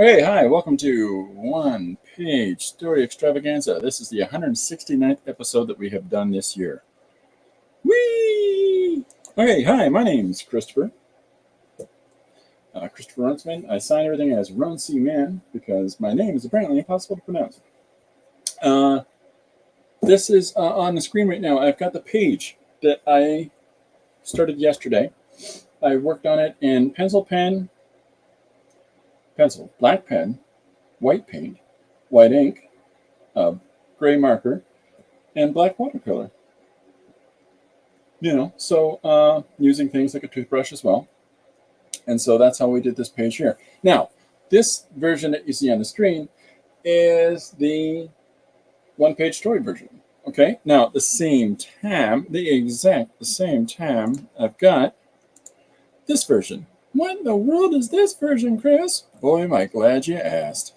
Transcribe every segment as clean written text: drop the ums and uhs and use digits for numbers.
Okay, hi, welcome to One Page Story Extravaganza. This is the 169th episode that we have done this year. Whee! Okay, hi, my name's Christopher. Christopher Runciman. I sign everything as Run C Man because my name is apparently impossible to pronounce. This is on the screen right now. I've got the page that I started yesterday. I worked on it in pencil, black pen, white paint, white ink, gray marker, and black watercolor. So using things like a toothbrush as well. And so that's how we did this page here. Now, this version that you see on the screen is the one-page story version. Okay, now at the same time, the same time, I've got this version. What in the world is this version, Chris? Boy, am I glad you asked.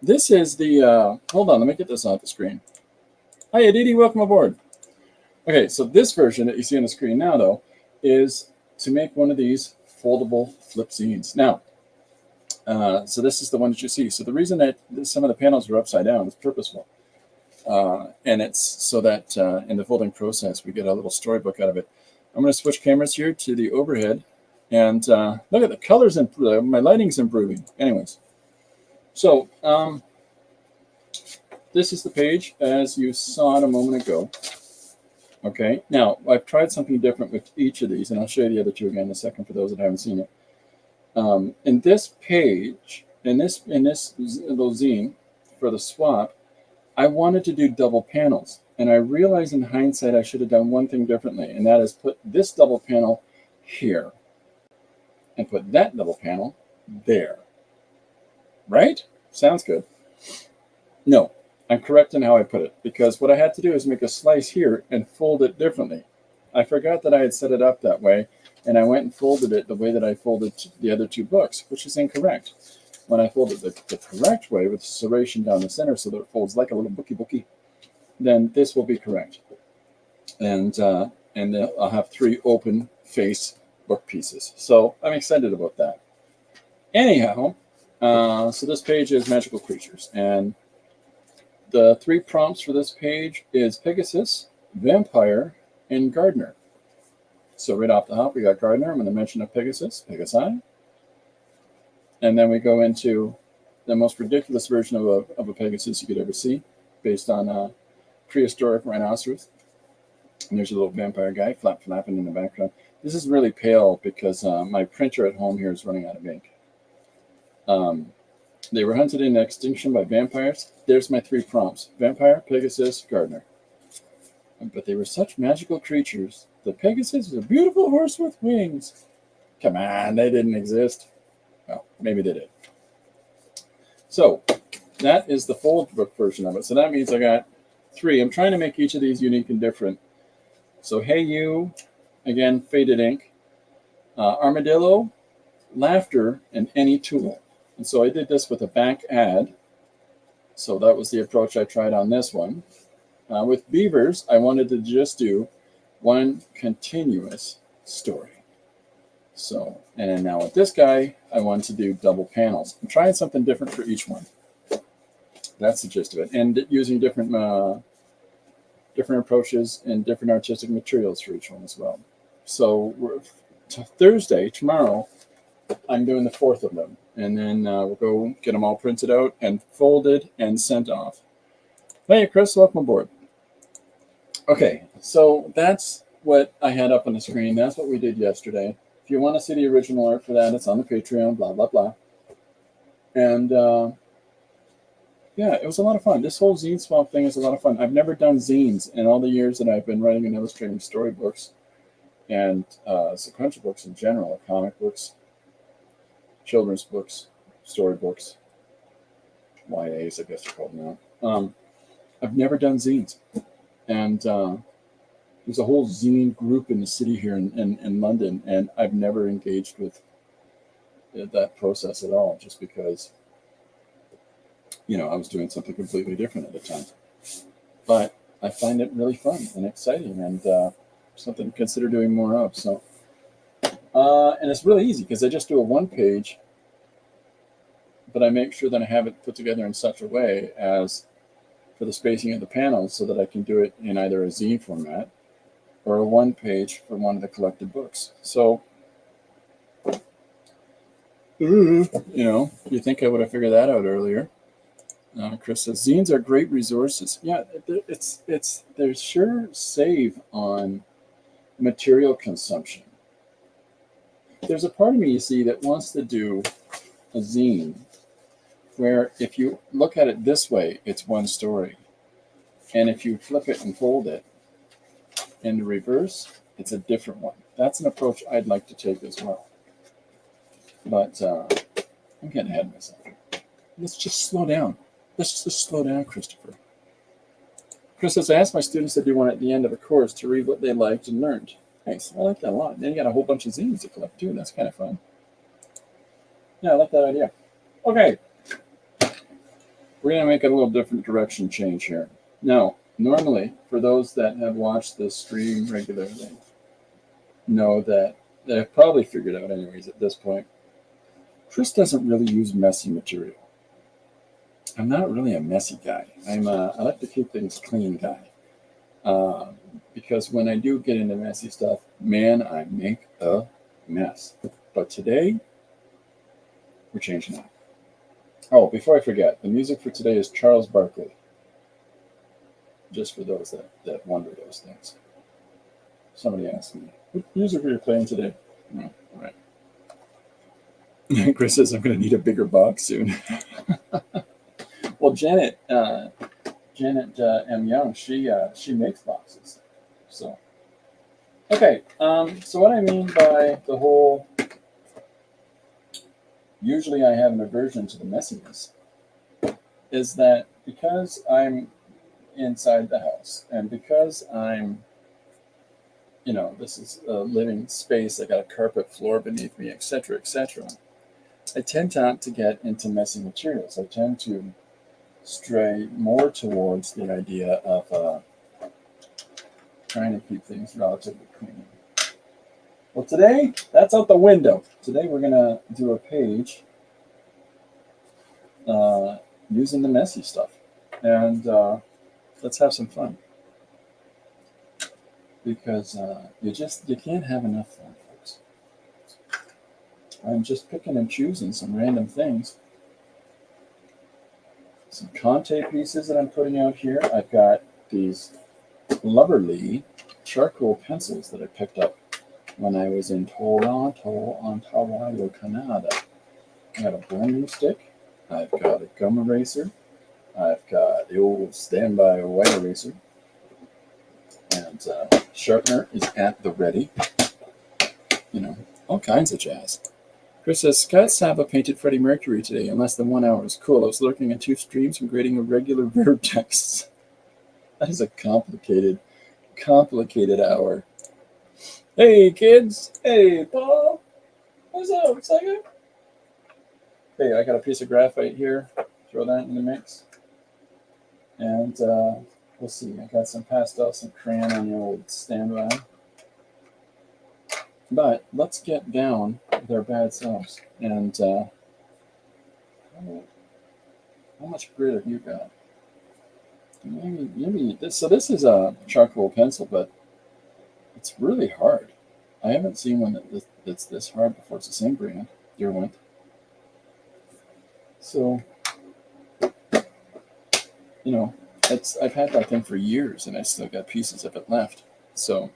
This is the, hold on, let me get this off the screen. Hi, Aditi, welcome aboard. Okay, so this version that you see on the screen now, though, is to make one of these foldable flip zines. Now, so this is the one that you see. So the reason that some of the panels are upside down is purposeful. And it's so that in the folding process, we get a little storybook out of it. I'm going to switch cameras here to the overhead. And look at the colors, my lighting's improving. Anyways, so this is the page as you saw it a moment ago. Okay, now I've tried something different with each of these, and I'll show you the other two again in a second for those that haven't seen it. In this page, in this little zine for the swap, I wanted to do double panels, and I realized in hindsight I should have done one thing differently, and that is put this double panel here and put that double panel there. Right? Sounds good. No. I'm correct in how I put it, because what I had to do is make a slice here and fold it differently. I forgot that I had set it up that way, and I went and folded it the way that I folded the other two books, which is incorrect. When I fold it the correct way with serration down the center so that it folds like a little bookie, then this will be correct. And I'll have three open face book pieces. So I'm excited about that. Anyhow, so this page is magical creatures, and the three prompts for this page is Pegasus, Vampire, and Gardener. So right off the hop, we got Gardener. I'm going to mention a Pegasus, Pegasi. And then we go into the most ridiculous version of a Pegasus you could ever see, based on a prehistoric rhinoceros. And there's a little vampire guy flapping in the background. This is really pale because my printer at home here is running out of ink. They were hunted into extinction by vampires. There's my three prompts: Vampire, Pegasus, Gardener. But they were such magical creatures. The Pegasus was a beautiful horse with wings. Come on, they didn't exist. Well, maybe they did. So that is the fold book version of it. So that means I got three. I'm trying to make each of these unique and different. So Hey You, again, faded ink. Armadillo, Laughter, and Any Tool. And so I did this with a back ad. So that was the approach I tried on this one. With beavers, I wanted to just do one continuous story. So, and then now with this guy, I wanted to do double panels. I'm trying something different for each one. That's the gist of it. And using different approaches and different artistic materials for each one as well. So Thursday, tomorrow, I'm doing the fourth of them. And then we'll go get them all printed out and folded and sent off. Hey, Chris, welcome aboard. Okay, so that's what I had up on the screen. That's what we did yesterday. If you want to see the original art for that, it's on the Patreon, blah, blah, blah. And yeah, it was a lot of fun. This whole zine swap thing is a lot of fun. I've never done zines in all the years that I've been writing and illustrating storybooks and sequential books in general, comic books, children's books, storybooks, YAs, I guess they're called now. I've never done zines. And there's a whole zine group in the city here in London, and I've never engaged with that process at all, just because, I was doing something completely different at the time. But I find it really fun and exciting, and something to consider doing more of. So, and it's really easy because I just do a one-page but I make sure that I have it put together in such a way as for the spacing of the panels so that I can do it in either a zine format or a one page for one of the collected books. So, you think I would have figured that out earlier. Chris says zines are great resources. Yeah, there's sure save on material consumption. There's a part of me, you see, that wants to do a zine where if you look at it this way, it's one story. And if you flip it and fold it in the reverse, it's a different one. That's an approach I'd like to take as well. But I'm getting ahead of myself. Let's just slow down. Let's just slow down, Christopher. Chris says, I asked my students to do one at the end of a course to read what they liked and learned. Nice. I like that a lot. Then you got a whole bunch of zines to collect, too. That's kind of fun. Yeah, I like that idea. Okay. We're going to make a little different direction change here. Now, normally, for those that have watched this stream regularly, know that they've probably figured out anyways at this point, Chris doesn't really use messy material. I'm not really a messy guy. I like to keep things clean guy. Because when I do get into messy stuff, man, I make a mess. But today, we're changing that. Oh, before I forget, the music for today is Charles Barkley. Just for those that wonder those things. Somebody asked me, what music are you playing today? Oh, all right. Chris says, I'm going to need a bigger box soon. Well, Janet M. Young, she makes boxes. So, okay. So what I mean by the whole, usually I have an aversion to the messiness, is that because I'm inside the house and because I'm, this is a living space, I got a carpet floor beneath me, etc., etc., I tend not to get into messy materials. I tend to stray more towards the idea of trying to keep things relatively clean. Well, today, that's out the window. Today, we're going to do a page using the messy stuff. And let's have some fun. Because you can't have enough fun, folks. I'm just picking and choosing some random things. Some Conte pieces that I'm putting out here. I've got these lovely charcoal pencils that I picked up when I was in Toronto, Ontario, Canada. I got a blending stick. I've got a gum eraser. I've got the old standby white eraser. And sharpener is at the ready. All kinds of jazz. Chris says, Scott Saba painted Freddie Mercury today in less than 1 hour. It's cool. I was lurking at 2 streams and grading irregular verb texts. That is a complicated hour. Hey, kids. Hey, Paul. What's up, Sega? Hey, I got a piece of graphite here. Throw that in the mix. And we'll see. I got some pastel, some crayon on the old standby. But let's get down with our bad selves. And how much grit have you got? Maybe this. So this is a charcoal pencil, but it's really hard. I haven't seen one that's this hard before. It's the same brand, Derwent. So, I've had that thing for years, and I still got pieces of it left. So,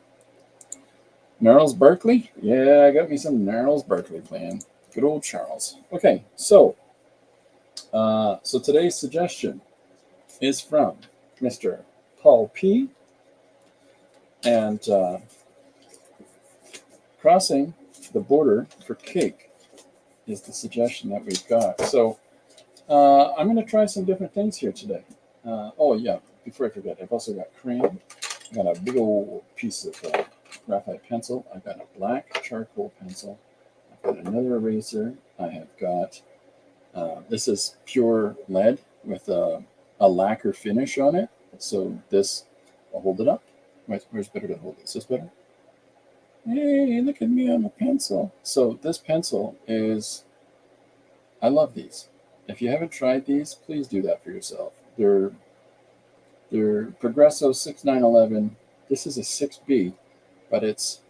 Gnarls Berkeley? Yeah, I got me some Gnarls Berkeley playing. Good old Charles. Okay, so today's suggestion is from Mr. Paul P. And crossing the border for cake is the suggestion that we've got. So I'm going to try some different things here today. Before I forget, I've also got crayon. I got a big old piece of graphite pencil. I've got a black charcoal pencil. I've got another eraser. I have got, this is pure lead with a lacquer finish on it. So this, I'll hold it up. Where's better to hold? Is this better? Hey, look at me on the pencil. So this pencil is, I love these. If you haven't tried these, please do that for yourself. They're Progresso 6911. This is a 6B, but it's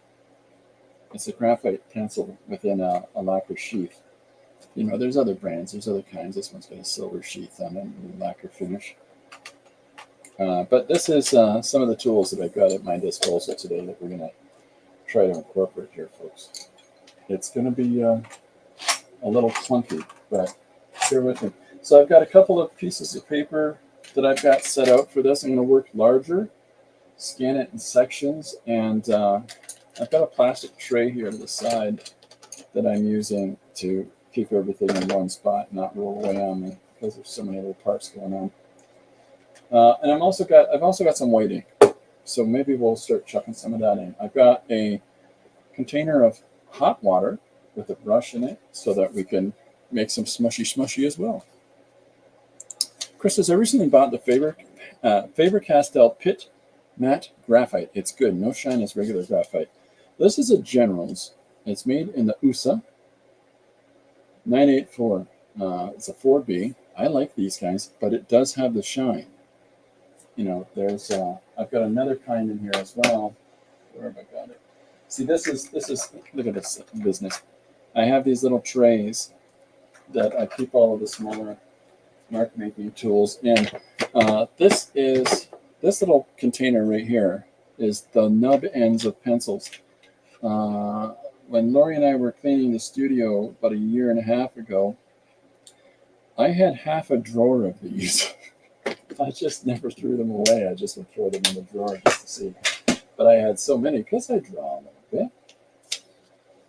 a graphite pencil within a lacquer sheath. You know, there's other brands, there's other kinds. This one's got a silver sheath on it, lacquer finish. But this is some of the tools that I've got at my disposal today that we're going to try to incorporate here, folks. It's going to be a little clunky, but bear with me. So I've got a couple of pieces of paper that I've got set out for this. I'm going to work larger, scan it in sections, and I've got a plastic tray here to the side that I'm using to keep everything in one spot and not roll away on me because there's so many little parts going on. And I've also got some white ink, so maybe we'll start chucking some of that in. I've got a container of hot water with a brush in it so that we can make some smushy as well. Chris says, I recently bought the Faber-Castell Pit Matte Graphite. It's good, no shine as regular graphite. This is a General's. It's made in the USA 984. It's a 4B. I like these guys, but it does have the shine. You know, there's I've got another kind in here as well. Where have I got it? See, this is look at this business. I have these little trays that I keep all of the smaller mark making tools in. This little container right here is the nub ends of pencils. When Lori and I were cleaning the studio about 1.5 years ago, I had half a drawer of these. I just never threw them away. I just would throw them in the drawer just to see. But I had so many because I draw a little bit.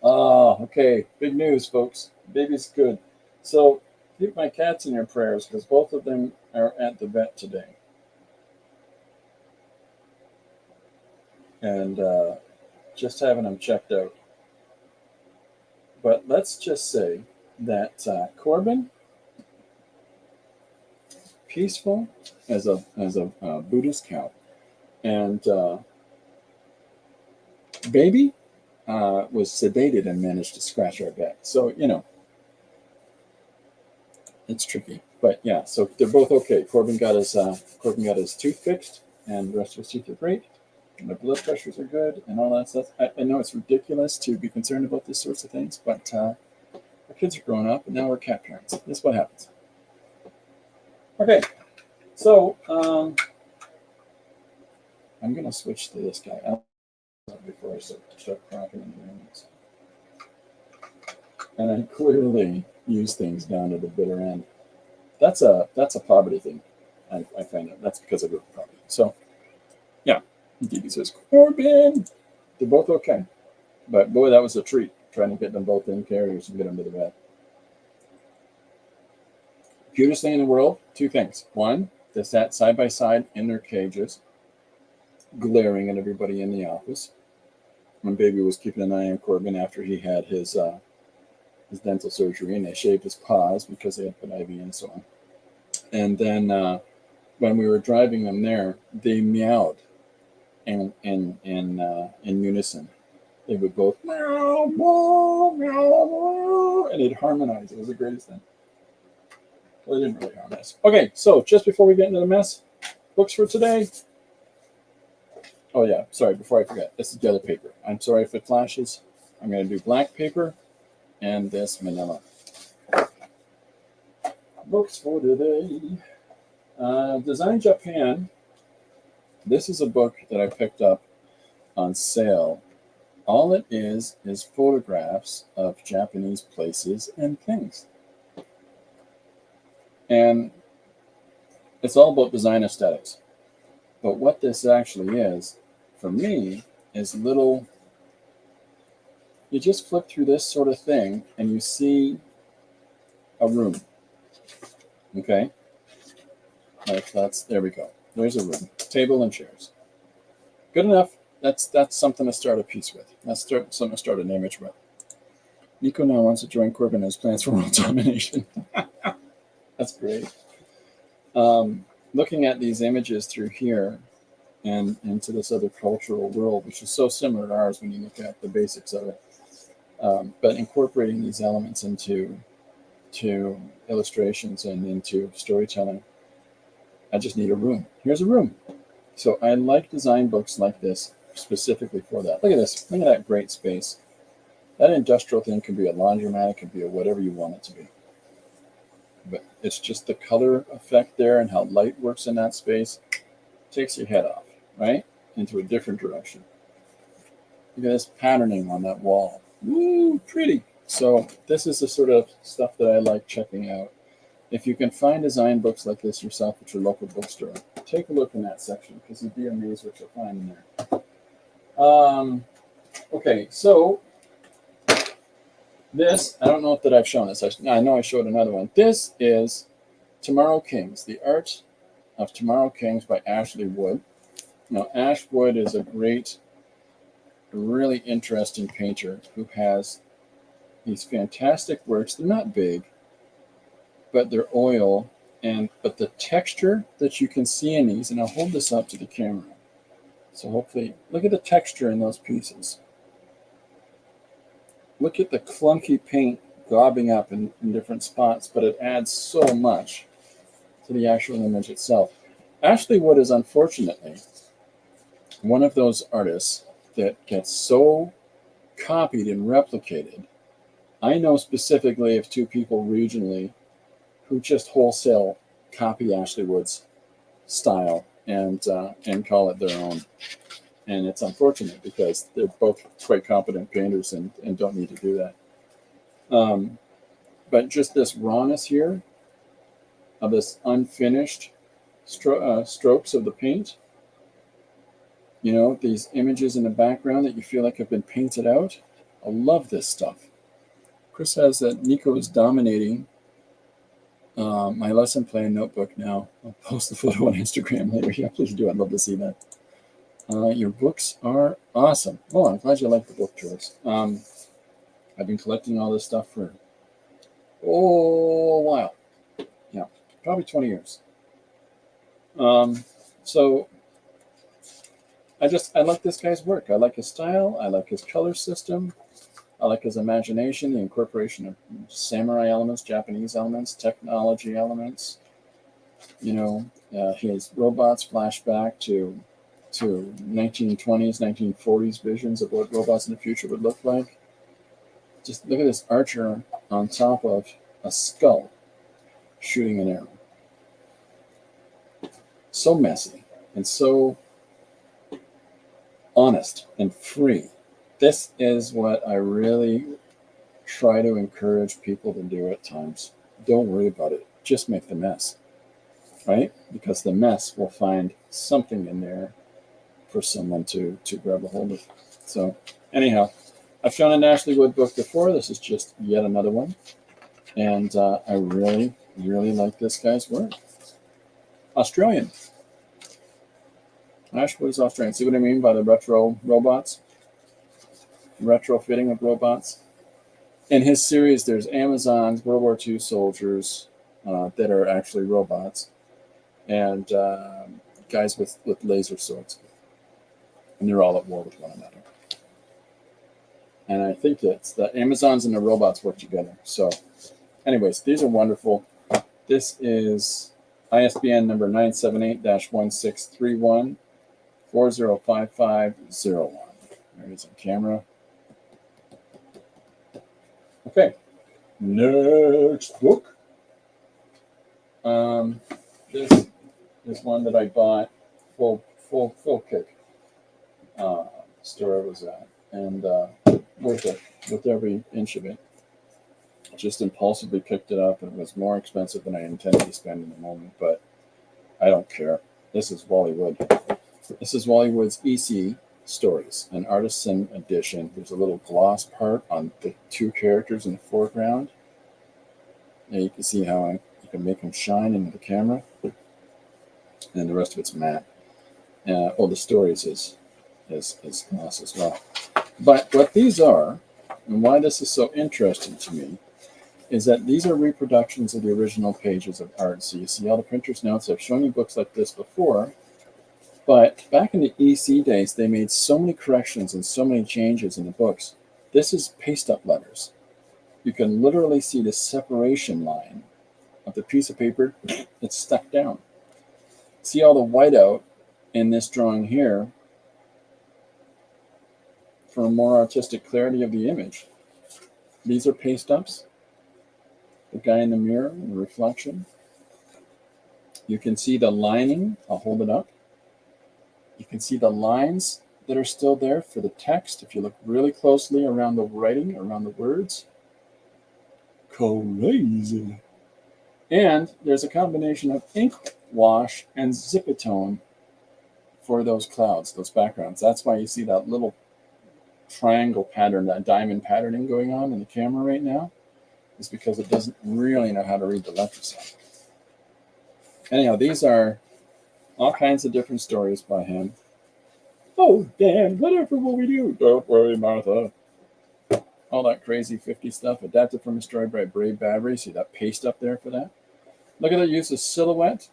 Okay. Big news, folks. Baby's good. So keep my cats in your prayers because both of them are at the vet today. And just having them checked out. But let's just say that Corbin, peaceful as a Buddhist cow, and Baby was sedated and managed to scratch our back. So you know, it's tricky. But yeah, so they're both okay. Corbin got his tooth fixed, and the rest of his teeth are great. And their blood pressures are good, and all that stuff. I know it's ridiculous to be concerned about these sorts of things, but our kids are growing up, and now we're cat parents. That's what happens. Okay, so I'm going to switch to this guy before I start cracking into names. And I clearly use things down to the bitter end. That's a poverty thing. I find that that's because I grew up in poverty. So, yeah, DB says, Corbin, they're both okay. But boy, that was a treat, trying to get them both in carriers and get them to the vet. Cutest thing in the world, two things. One, they sat side by side in their cages, glaring at everybody in the office. When Baby was keeping an eye on Corbin after he had his dental surgery, and they shaved his paws because they had put IV and so on. And then when we were driving them there, they meowed in unison. They would both meow, meow, meow, and they'd harmonize. It was the greatest thing. Well, they didn't really harmonize. Okay, so just before we get into the mess, books for today. Oh yeah, sorry, before I forget, this is the other paper. I'm sorry if it flashes. I'm going to do black paper and this manila. Books for today. Design Japan. This is a book that I picked up on sale. All it is photographs of Japanese places and things. And it's all about design aesthetics. But what this actually is, for me, is little, you just flip through this sort of thing and you see a room. Okay? There we go. There's a room. Table and chairs. Good enough. That's something to start a piece with. That's something to start an image with. Nico now wants to join Corbin as plans for world domination. That's great. Looking at these images through here and into this other cultural world, which is so similar to ours when you look at the basics of it, but incorporating these elements into to illustrations and into storytelling. I just need a room. Here's a room. So I like design books like this specifically for that. Look at this. Look at that great space. That industrial thing can be a laundromat. It can be a whatever you want it to be. But it's just the color effect there and how light works in that space takes your head off, right? Into a different direction. Look at this patterning on that wall. Woo, pretty. So this is the sort of stuff that I like checking out. If you can find design books like this yourself at your local bookstore, take a look in that section because you'd be amazed what you'll find in there. Okay, so this, I don't know if I've shown this. I know I showed another one. This is Tomorrow Kings, The Art of Tomorrow Kings by Ashley Wood. Now, Ash Wood is a great, really interesting painter who has these fantastic works. They're not big, but they're oil, but the texture that you can see in these, and I'll hold this up to the camera. So hopefully, look at the texture in those pieces. Look at the clunky paint gobbing up in different spots, but it adds so much to the actual image itself. Ashley Wood is unfortunately one of those artists that gets so copied and replicated. I know specifically of two people regionally who just wholesale copy Ashley Wood's style and call it their own. And it's unfortunate because they're both quite competent painters and don't need to do that. But just this rawness here of this unfinished strokes of the paint, you know, these images in the background that you feel like have been painted out. I love this stuff. Chris says that Nico is dominating my lesson plan notebook now. I'll post the photo on Instagram later. Yeah, please do. I'd love to see that. Your books are awesome. Oh, I'm glad you like the book, Joyce. I've been collecting all this stuff for a while. Yeah, probably 20 years. So I like this guy's work. I like his style. I like his color system. I like his imagination, the incorporation of samurai elements, Japanese elements, technology elements. You know, his robots flash back to 1920s, 1940s visions of what robots in the future would look like. Just look at this archer on top of a skull shooting an arrow. So messy and so honest and free. This is what I really try to encourage people to do at times. Don't worry about it. Just make the mess, right? Because the mess will find something in there for someone to grab a hold of. So anyhow, I've shown an Ashley Wood book before. This is just yet another one. And I really, really like this guy's work. Australian. Ash Wood is Australian. See what I mean by the retro robots? Retrofitting of robots. In his series, there's Amazons, World War II soldiers that are actually robots, and guys with laser swords. And they're all at war with one another. And I think it's the Amazons and the robots work together. So anyways, these are wonderful. This is ISBN number 978-1631-405501. There it is on camera. Okay, next book. This is one that I bought full kick store I was at, and worth it, with every inch of it. Just impulsively picked it up, and it was more expensive than I intended to spend in the moment, but I don't care. This is Wally Wood. This is Wally Wood's EC Stories, an artisan edition. There's a little gloss part on the two characters in the foreground. And you can see how you can make them shine into the camera. And the rest of it's matte. The stories is gloss as well. But what these are, and why this is so interesting to me, is that these are reproductions of the original pages of art. So you see all the printer's notes. I've shown you books like this before. But back in the EC days, they made so many corrections and so many changes in the books. This is paste-up letters. you can literally see the separation line of the piece of paper that's stuck down. See all the whiteout in this drawing here for a more artistic clarity of the image. These are paste ups. The guy in the mirror, the reflection. You can see the lining. I'll hold it up. You can see the lines that are still there for the text. If you look really closely around the writing, around the words. Crazy. And there's a combination of ink wash and zipatone for those clouds, those backgrounds. That's why you see that little triangle pattern, that diamond patterning going on in the camera right now, is because it doesn't really know how to read the letters. Anyhow, these are all kinds of different stories by him. Oh, Dan, whatever will we do? Don't worry, Martha. All that crazy 50 stuff, adapted from a story by Brave Battery. See that paste up there for that? Look at the use of silhouette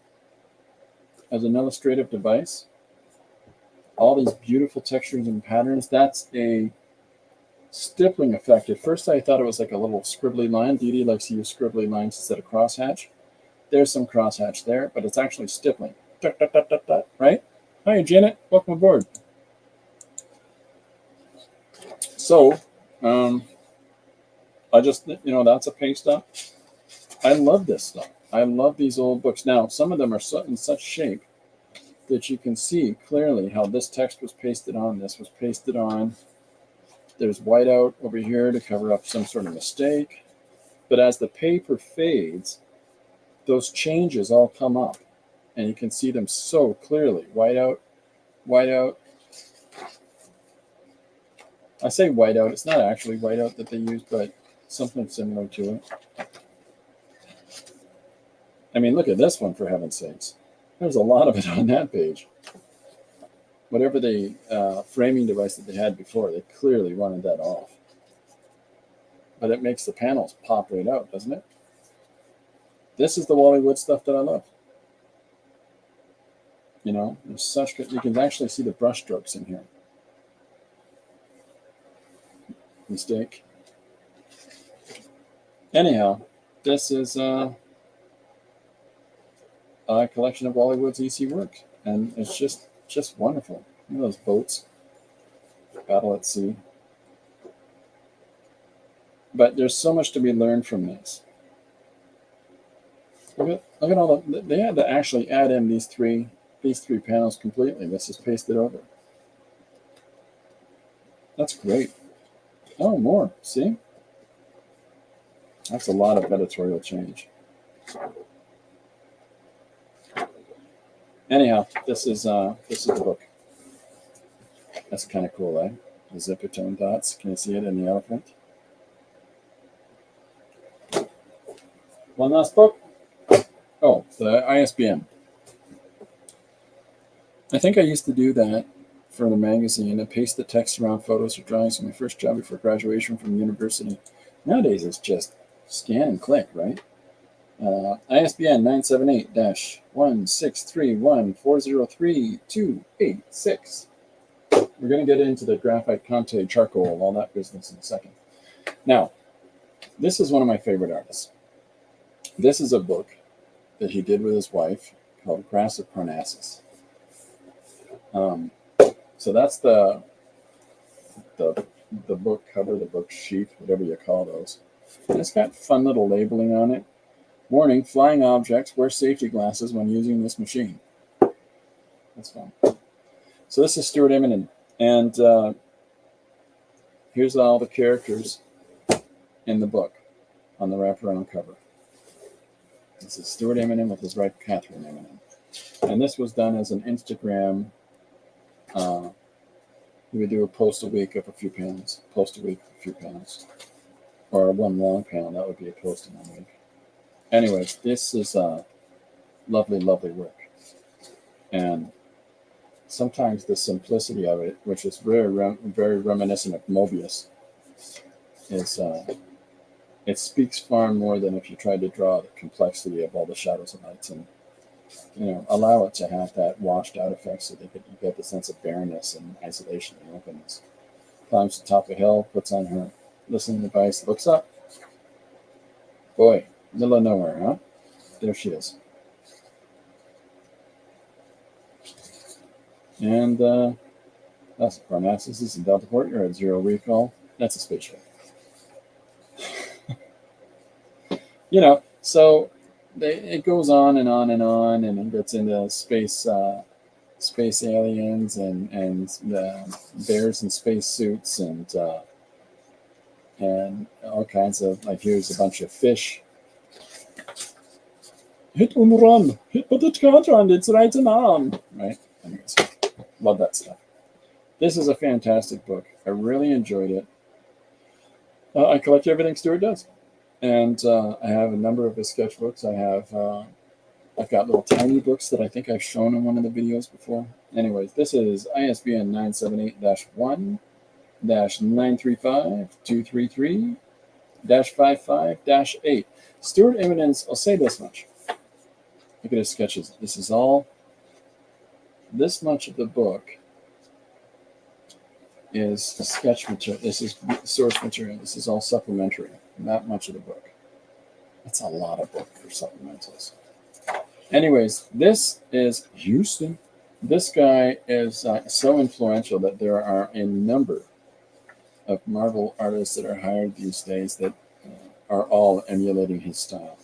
as an illustrative device. All these beautiful textures and patterns. That's a stippling effect. At first I thought it was like a little scribbly line. Dee Dee likes to use scribbly lines instead of crosshatch. There's some crosshatch there, but it's actually stippling. Dot, dot, dot, dot, dot, right? Hi, Janet. Welcome aboard. So, I just, that's a paste up. I love this stuff. I love these old books. Now, some of them are in such shape that you can see clearly how this text was pasted on, this was pasted on. There's whiteout over here to cover up some sort of mistake. But as the paper fades, those changes all come up. And you can see them so clearly. Whiteout, whiteout. I say whiteout. It's not actually whiteout that they use, but something similar to it. I mean, look at this one, for heaven's sakes. There's a lot of it on that page. Whatever the framing device that they had before, they clearly wanted that off. But it makes the panels pop right out, doesn't it? This is the Wally Wood stuff that I love. There's such good, you can actually see the brush strokes in here. Mistake. Anyhow, this is a collection of Wally Wood's EC work, and it's just wonderful. Look at those boats, battle at sea. But there's so much to be learned from this. Look at all they had to actually add in these three panels completely. This is pasted over. That's great. Oh, more. See? That's a lot of editorial change. Anyhow, this is the book. That's kind of cool, eh? The zipper-tone dots. Can you see it in the elephant? One last book. Oh, the ISBN. I think I used to do that for the magazine and paste the text around photos or drawings from my first job before graduation from university. Nowadays, it's just scan and click, right? ISBN 978-1631403-286. We're going to get into the graphite Conte charcoal, all that business in a second. Now, this is one of my favorite artists. This is a book that he did with his wife called Grass of Parnassus. So that's the book cover, the book sheet, whatever you call those. And it's got fun little labeling on it. Warning, flying objects, wear safety glasses when using this machine. That's fun. So this is Stuart Immonen. And here's all the characters in the book on the wraparound cover. This is Stuart Immonen with his wife, Catherine Immonen. And this was done as an Instagram. We would do a post a week of a few panels. Post a week of a few panels. Or one long panel. That would be a post in 1 week. Anyways, this is lovely, lovely work. And sometimes the simplicity of it, which is very reminiscent of Mobius, is it speaks far more than if you tried to draw the complexity of all the shadows and lights and allow it to have that washed out effect so that you get the sense of barrenness and isolation and openness. Climbs to the top of a hill, puts on her listening device, looks up, Boy, middle of nowhere, huh? There she is. And that's Parnassus. This is Delta Port. You're at 0 recall. That's a spaceship. You know, so it goes on and on and on, and it gets into space aliens and bears in space suits and all kinds of, like, here's a bunch of fish. Hit and run, but it can't run. It's right in arm, right? Anyways, love that stuff. This is a fantastic book. I really enjoyed it. I collect everything Stuart does, and I have a number of his sketchbooks. I've got little tiny books that I think I've shown in one of the videos before. Anyways, this is ISBN 978-1-935233-55-8. Stuart Immonen's, I'll say this much. Look at his sketches. This is all, this much of the book is sketch material. This is source material. This is all supplementary. Not much of the book. That's a lot of book for supplementals. Anyways, this is Houston. This guy is so influential that there are a number of Marvel artists that are hired these days that are all emulating his style,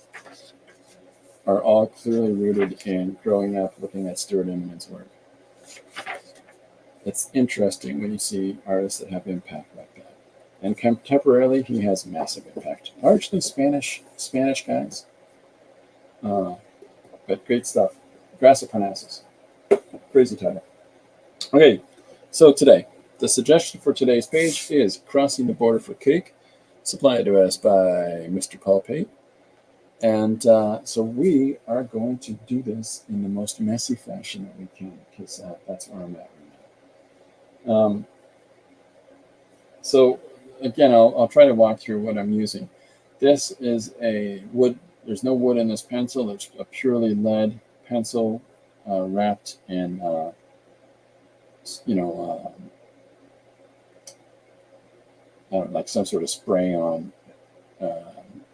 are all clearly rooted in growing up looking at Stuart Immonen's work. It's interesting when you see artists that have impact like that. And contemporarily, he has massive impact. Largely Spanish guys. But great stuff. Grass of Parnassus. Crazy title. Okay, so today, the suggestion for today's page is Crossing the Border for Cake, supplied to us by Mr. Paul Pate. And so we are going to do this in the most messy fashion that we can, because that's where I'm at right now. So again, I'll try to walk through what I'm using. This is a wood. There's no wood in this pencil. It's a purely lead pencil wrapped in, like some sort of spray on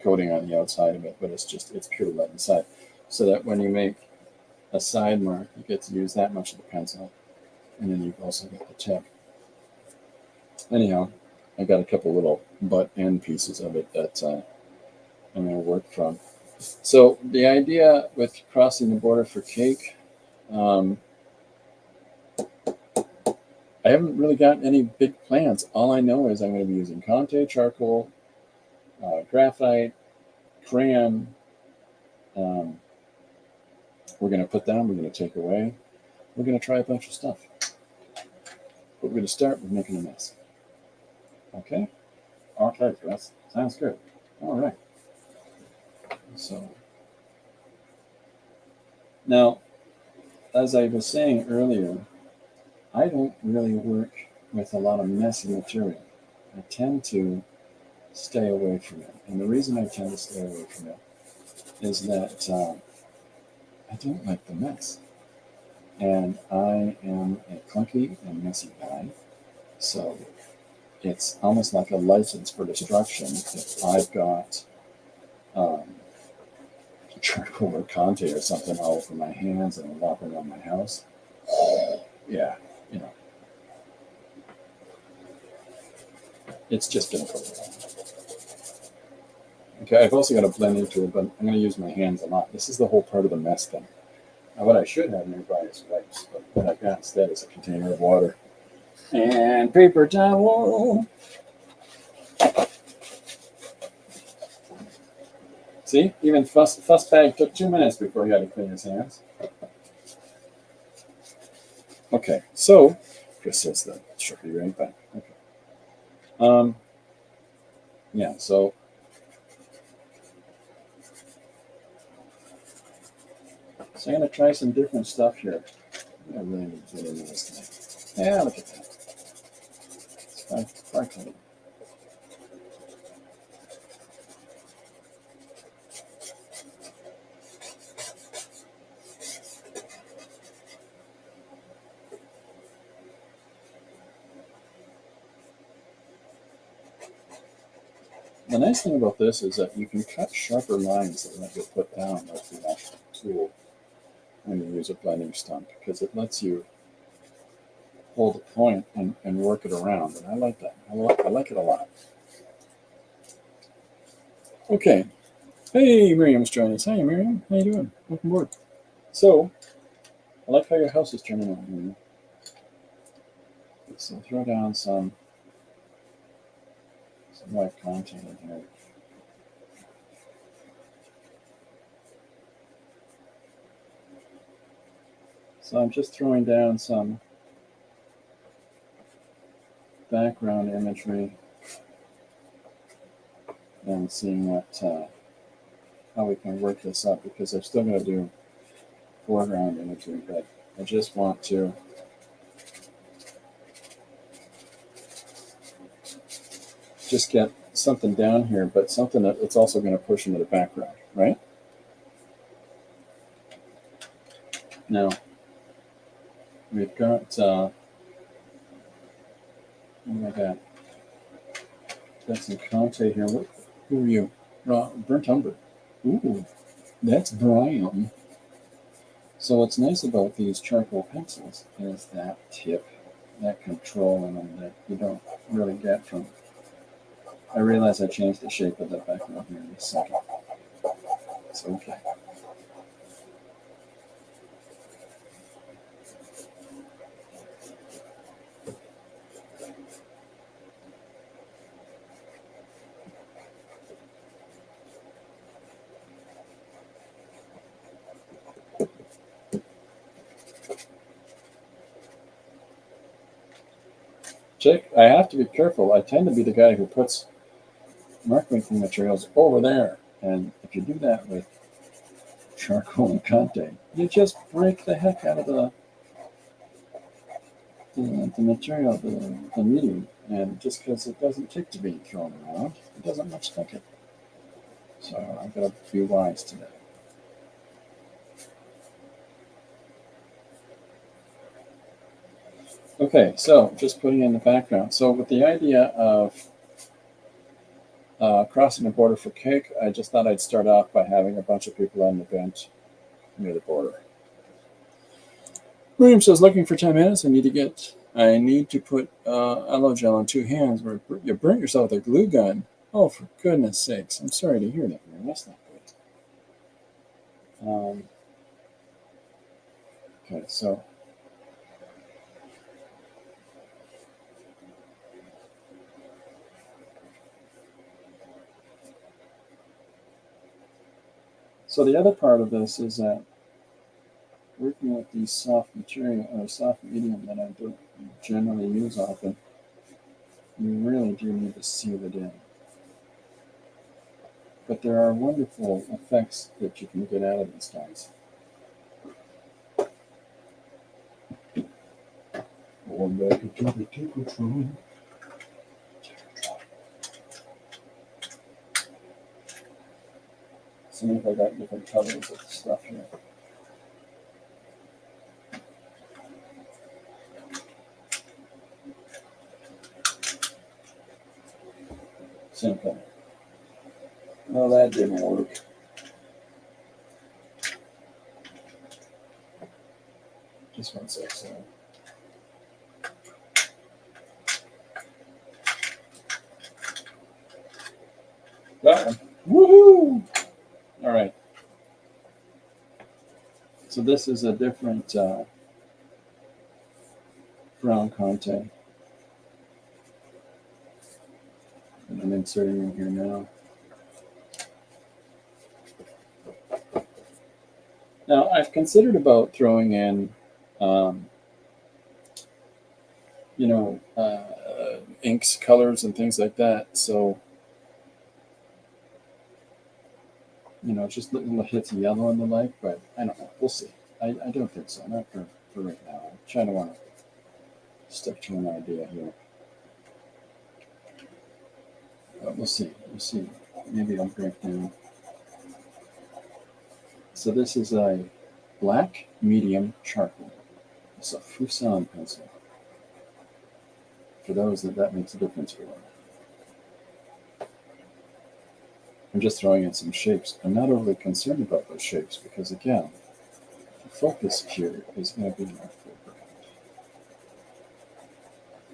coating on the outside of it, but it's pure lead inside. So that when you make a side mark, you get to use that much of the pencil, and then you've also got the tip. Anyhow, I got a couple little butt end pieces of it that I'm going to work from. So the idea with Crossing the Border for Cake, I haven't really got any big plans. All I know is I'm going to be using Conte charcoal, graphite, crayon. We're going to put down, we're going to take away. We're going to try a bunch of stuff. But we're going to start with making a mess. Okay? Okay, Chris. Sounds good. All right. So, now, as I was saying earlier, I don't really work with a lot of messy material. I tend to stay away from it. And the reason I tend to stay away from it is that I don't like the mess. And I am a clunky and messy guy. So it's almost like a license for destruction if I've got charcoal or Conte or something all over my hands and I'm walking around my house. Yeah, it's just going to go wrong. Okay, I've also got to blend into it, but I'm going to use my hands a lot. This is the whole part of the mess thing. Now, what I should have nearby is wipes, but what I've got instead is a container of water and paper towel. See, even Fuss Bag took 2 minutes before he had to clean his hands. Okay, so Chris says that she'll be right back. Okay. Yeah, so I'm going to try some different stuff here. I really need to get into this thing. Yeah, look at that. It's far clean. the nice thing about this is that you can cut sharper lines that won't get put down with the actual tool when you use a blending stump, because it lets you hold a point and work it around. And I like that. I like it a lot. Okay. Hey, Miriam's joining us. Hi, Miriam. How you doing? Welcome aboard. So, I like how your house is turning out, Miriam. So throw down some white content in here. So I'm just throwing down some background imagery and seeing what how we can work this up, because I'm still going to do foreground imagery, but I just want to just get something down here, but something that it's also going to push into the background, right? Now, we've got, oh my God, got some Conte here. Who are you? Burnt umber. Ooh, that's Brian. So what's nice about these charcoal pencils is that tip, that control in them that you don't really get from. I realize I changed the shape of the background here in a second. It's okay. Jake, I have to be careful. I tend to be the guy who puts mark making materials over there. And if you do that with charcoal and Conte, you just break the heck out of the material, the medium. And just because it doesn't take to be thrown around, it doesn't much like it. So I've got to be wise to that. Okay, so just putting in the background. So with the idea of crossing the border for cake, I just thought I'd start off by having a bunch of people on the bench near the border. William says, looking for 10 minutes. I need to put aloe gel on 2 hands where you burnt yourself with a glue gun. Oh, for goodness sakes. I'm sorry to hear that, man. That's not good. Okay, so the other part of this is that working with these soft material or soft medium that I don't generally use often, you really do need to seal it in. But there are wonderful effects that you can get out of these guys. Going back into the Tickletron. See if I got different colors of stuff here. Same thing. Well, that didn't work. Just 1 sec, so. That one. Woohoo! All right. So this is a different brown Conte. And I'm inserting in here now. Now, I've considered about throwing in, inks, colors, and things like that. So, just little hits of yellow and the like, but I don't know. We'll see. I don't think so. Not for right now. I'm trying to want to stick to an idea here. But we'll see. We'll see. Maybe it'll break down. So this is a black medium charcoal. It's a Fusan pencil. For those that makes a difference for them. I'm just throwing in some shapes. I'm not overly concerned about those shapes because, again, the focus here is going to be in our foreground.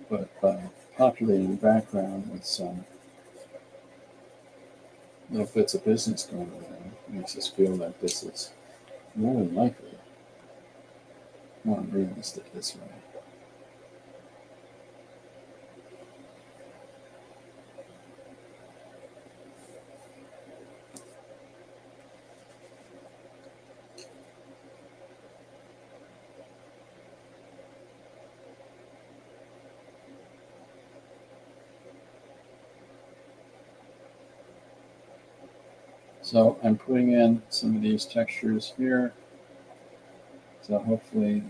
But by populating the background with some little bits of business going on, makes us feel like this is more than likely more realistic this way. So I'm putting in some of these textures here. So hopefully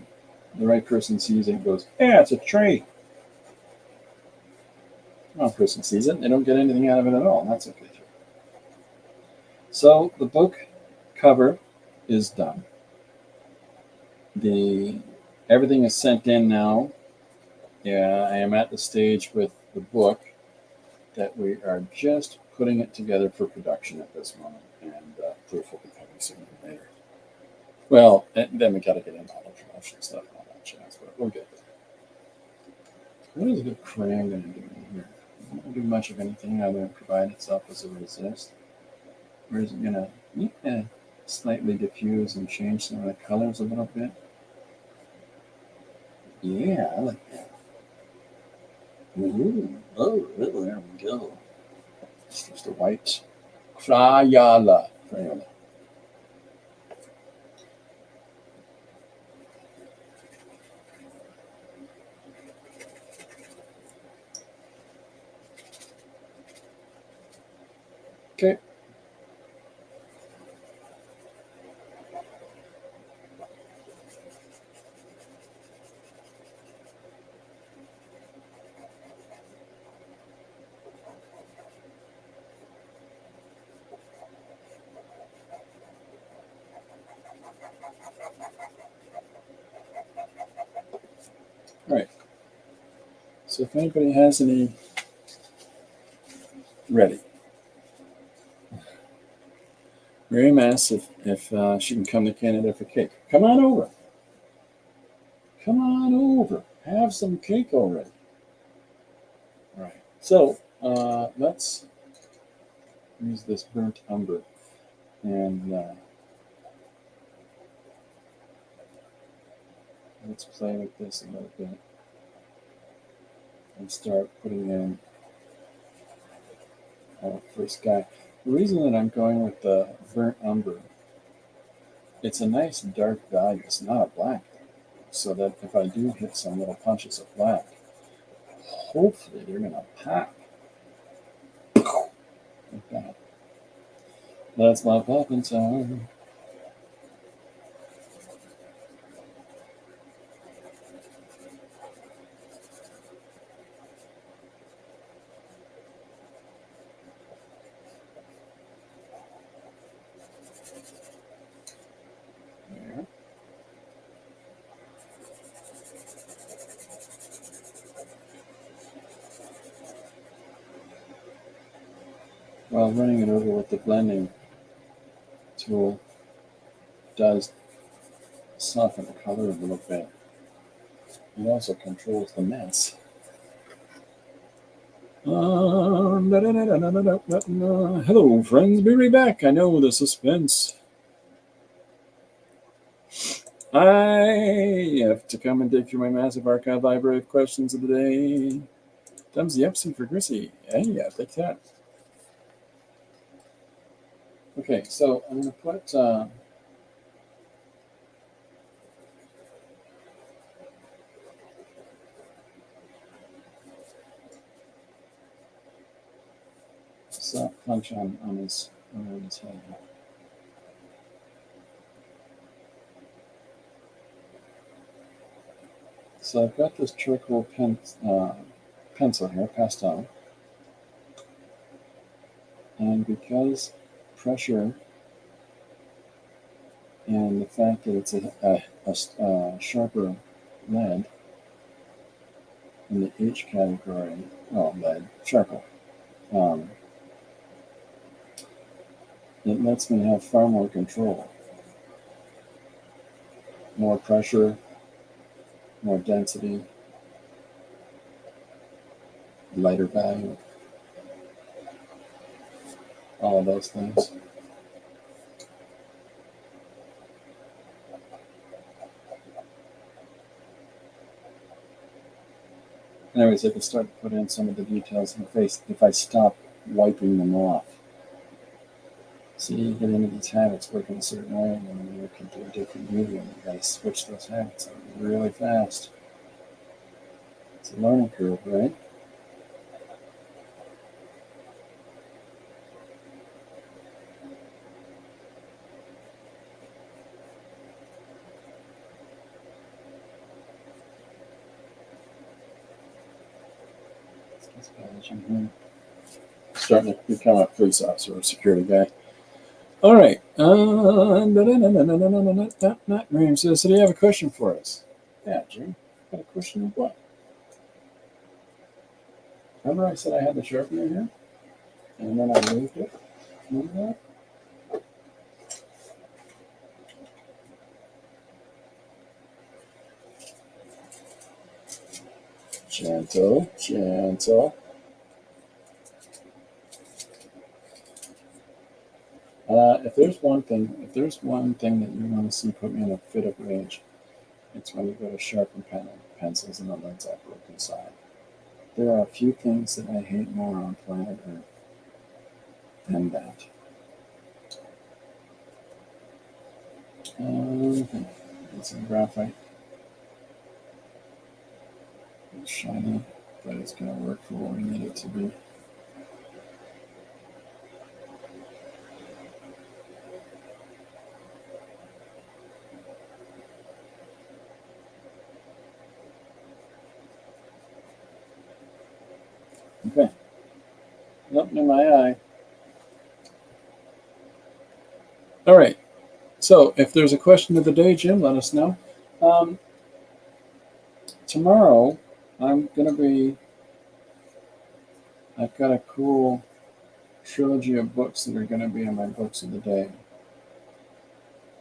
the right person sees it and goes, yeah, it's a tree. The wrong person sees it, they don't get anything out of it at all. And that's okay too. So the book cover is done. Everything is sent in now. Yeah, I am at the stage with the book that we are just putting it together for production at this moment, and proof will be coming sooner or later. Well, and then we got to get into all the promotion stuff and all that jazz, but we'll get there. What is the crayon going to do in here? It won't do much of anything other than provide itself as a resist. Or is it going to slightly diffuse and change some of the colors a little bit? Yeah, I like that. Ooh, oh, there we go. It's just a white Crayola. Okay. All right. So if anybody has any ready, Mary Mass, if she can come to Canada for cake, come on over. Come on over. Have some cake already. All right. So let's use this burnt umber and let's play with this a little bit and start putting in our first guy. The reason that I'm going with the burnt umber, it's a nice dark value. It's not a black, so that if I do hit some little punches of black, hopefully they're going to pop. Like that. That's my popping time. There. While running it over with the blending tool does soften the color a little bit. It also controls the mess. Hello, friends. Be right back. I know the suspense. I have to come and dig through my massive archive library of questions of the day. Thumbs the Epson for Grissy. Hey, yeah, take that. Okay, so I'm going to put soft punch on his head. So I've got this charcoal pencil here, pastel, and because pressure and the fact that it's a sharper lead in the H category, lead, charcoal, It lets me have far more control. More pressure, more density, lighter value, all of those things. Anyways, I can start to put in some of the details in the face if I stop wiping them off. See, you get into these habits working a certain way, and then when you work into a different medium, you gotta switch those habits out really fast. It's a learning curve, right? Starting to become a police officer or a security guy. All right. Not Graham says, so do you have a question for us? Yeah, Jim. Got a question of what? Remember I said I had the sharpener here? And then I moved it? Remember that? Gentle, gentle. If there's one thing that you want to see put me in a fit of rage, it's when you go to sharpen pencils and the leads are broken side. There are a few things that I hate more on planet Earth than that. It's some graphite. It's shiny, but it's going to work for what we need it to be. Okay. Nothing in my eye. All right. So if there's a question of the day, Jim, let us know. Tomorrow, I've got a cool trilogy of books that are going to be in my books of the day.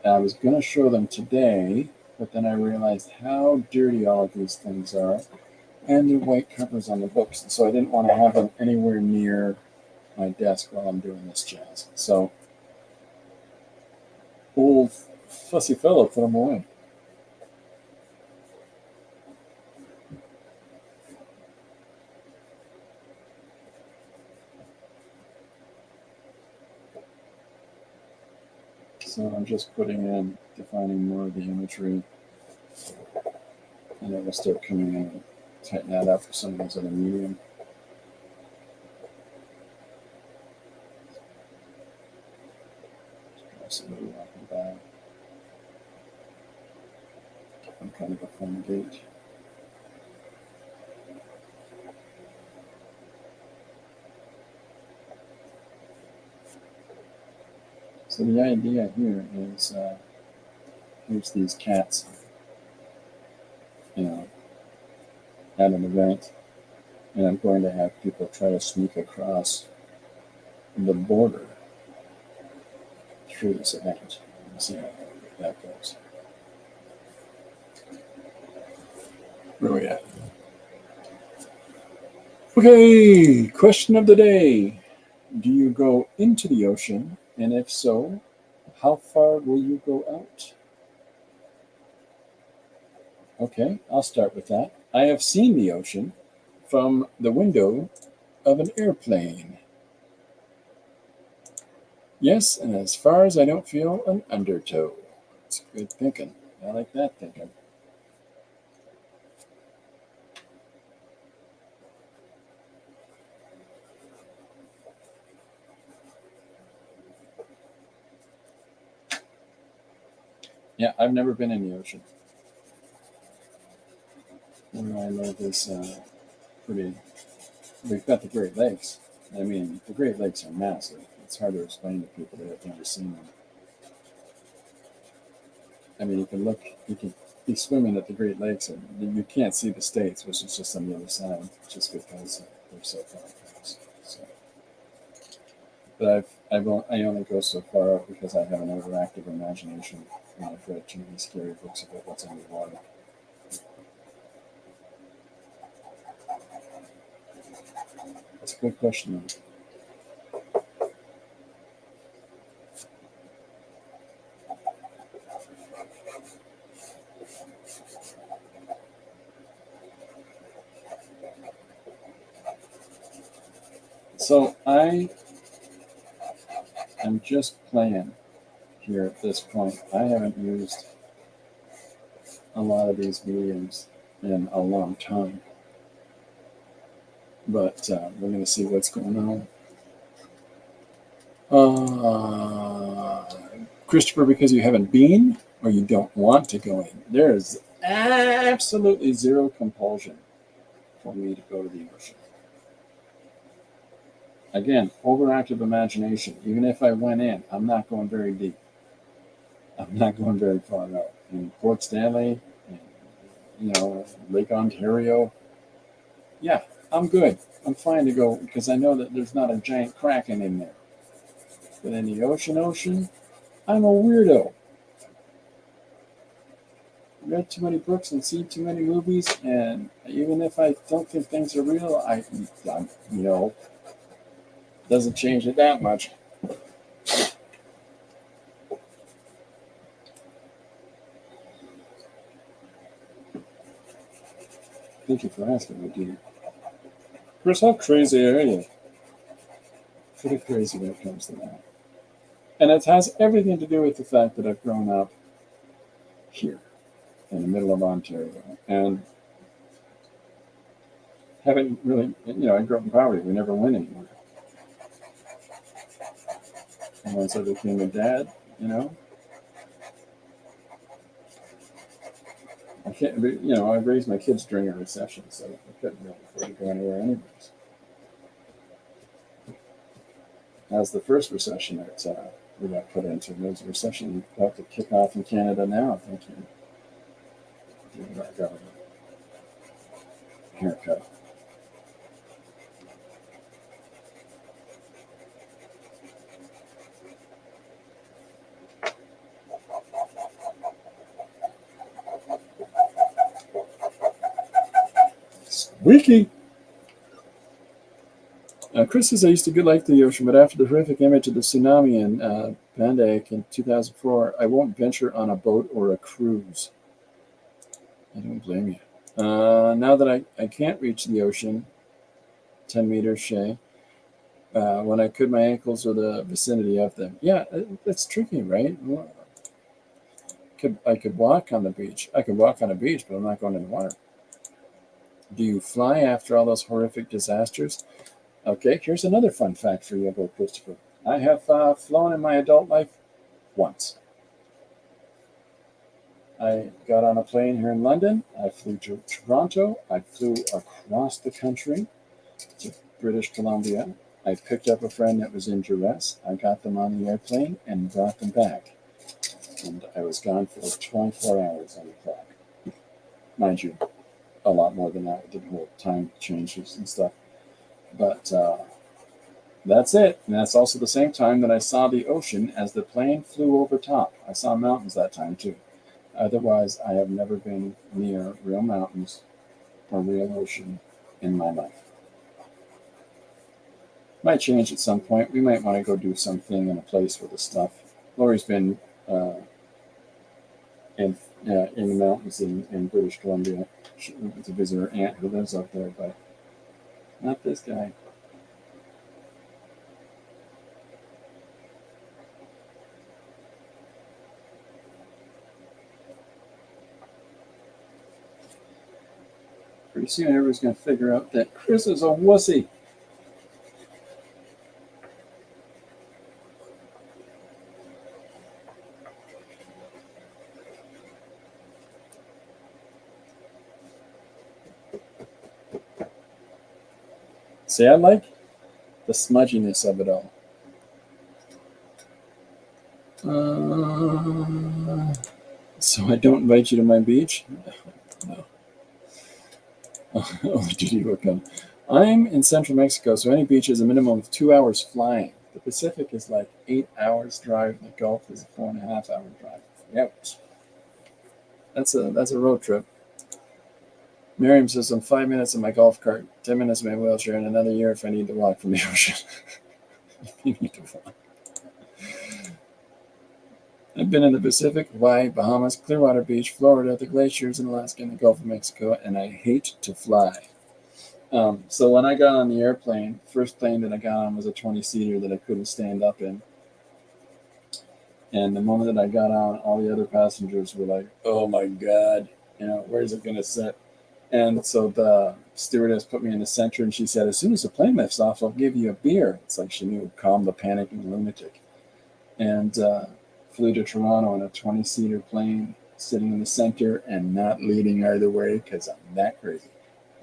I was going to show them today, but then I realized how dirty all of these things are, and the white covers on the books. So I didn't want to have them anywhere near my desk while I'm doing this jazz. So old fussy fellow put them away. So I'm just putting in, defining more of the imagery, and it will start coming in and tighten that up for some of those other medium. Absolutely walking by. I'm kind of a fun gate. So the idea here is, here's these cats, at an event, and I'm going to have people try to sneak across the border through this event. See how that goes. Where are we at? Okay, question of the day. Do you go into the ocean? And if so, how far will you go out? Okay, I'll start with that. I have seen the ocean from the window of an airplane. Yes, and as far as I don't feel an undertow. It's good thinking. I like that thinking. Yeah, I've never been in the ocean. Where I live is pretty. We've got the Great Lakes. I mean, the Great Lakes are massive. It's hard to explain to people that have never seen them. I mean, you can be swimming at the Great Lakes, and you can't see the states, which is just on the other side, just because they're so far across. So, but I only go so far out because I have an overactive imagination and I've read too many scary books about what's underwater. That's a good question, though. So I am just playing here at this point. I haven't used a lot of these mediums in a long time. But we're going to see what's going on. Christopher, because you haven't been or you don't want to go in, there is absolutely zero compulsion for me to go to the ocean. Again, overactive imagination. Even if I went in, I'm not going very deep. I'm not going very far out. In Port Stanley, and, Lake Ontario, yeah, I'm good. I'm fine to go because I know that there's not a giant kraken in there. But in the ocean, I'm a weirdo. Read too many books and seen too many movies, and even if I don't think things are real, doesn't change it that much. Thank you for asking me, dear. Chris, how crazy are you? Pretty crazy when it comes to that. And it has everything to do with the fact that I've grown up here in the middle of Ontario and haven't really, I grew up in poverty. We never went anywhere. And once I became a dad, I can't, I raised my kids during a recession, so I couldn't really afford to go anywhere anyways. As the first recession that we got put into, there was a recession about to kick off in Canada now, I think. I got a haircut. Squeaky! Chris says, I used to like the ocean, but after the horrific image of the tsunami in Banda in 2004, I won't venture on a boat or a cruise. I don't blame you. Now that I can't reach the ocean, 10 meters, Shay, when I could, my ankles are the vicinity of them. Yeah, that's tricky, right? I could walk on the beach. I could walk on a beach, but I'm not going in the water. Do you fly after all those horrific disasters? Okay, here's another fun fact for you about Christopher. I have flown in my adult life once. I got on a plane here in London. I flew to Toronto. I flew across the country to British Columbia. I picked up a friend that was in duress. I got them on the airplane and brought them back. And I was gone for 24 hours on the clock. Mind you, a lot more than that with the whole time changes and stuff. But that's it. And that's also the same time that I saw the ocean as the plane flew over top. I saw mountains that time too. Otherwise, I have never been near real mountains or real ocean in my life. Might change at some point. We might want to go do something in a place with the stuff. Lori's been in the mountains in British Columbia to visit her aunt who lives up there, but not this guy. Pretty soon everybody's going to figure out that Chris is a wussy. See, I like the smudginess of it all. So I don't invite you to my beach? No. Oh, did you look on? I'm in central Mexico, so any beach is a minimum of 2 hours flying. The Pacific is like 8 hours drive. The Gulf is a 4.5 hour drive. Yep. That's a road trip. Miriam says, I'm 5 minutes in my golf cart, 10 minutes in my wheelchair, and another year if I need to walk from the ocean. You need to walk. I've been in the Pacific, Hawaii, Bahamas, Clearwater Beach, Florida, the glaciers in Alaska, and the Gulf of Mexico, and I hate to fly. So when I got on the airplane, first plane that I got on was a 20-seater that I couldn't stand up in. And the moment that I got on, all the other passengers were like, oh my God, where's it going to sit? And so the stewardess put me in the center, and she said, as soon as the plane lifts off, I'll give you a beer. It's like she knew it would calm the panicking lunatic. And flew to Toronto in a 20-seater plane, sitting in the center and not leaning either way because I'm that crazy.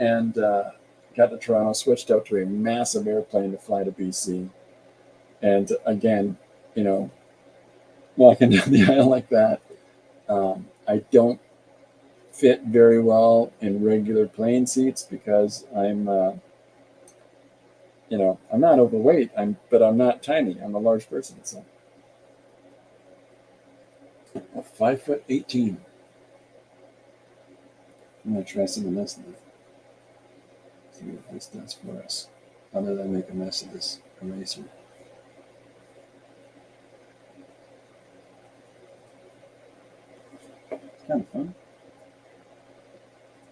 And got to Toronto, switched out to a massive airplane to fly to BC. And again, walking down the aisle like that, I don't fit very well in regular plane seats because I'm not overweight, but I'm not tiny. I'm a large person, so 5'18". I'm gonna try some of this now. See what this does for us, other than make a mess of this eraser. It's kind of fun.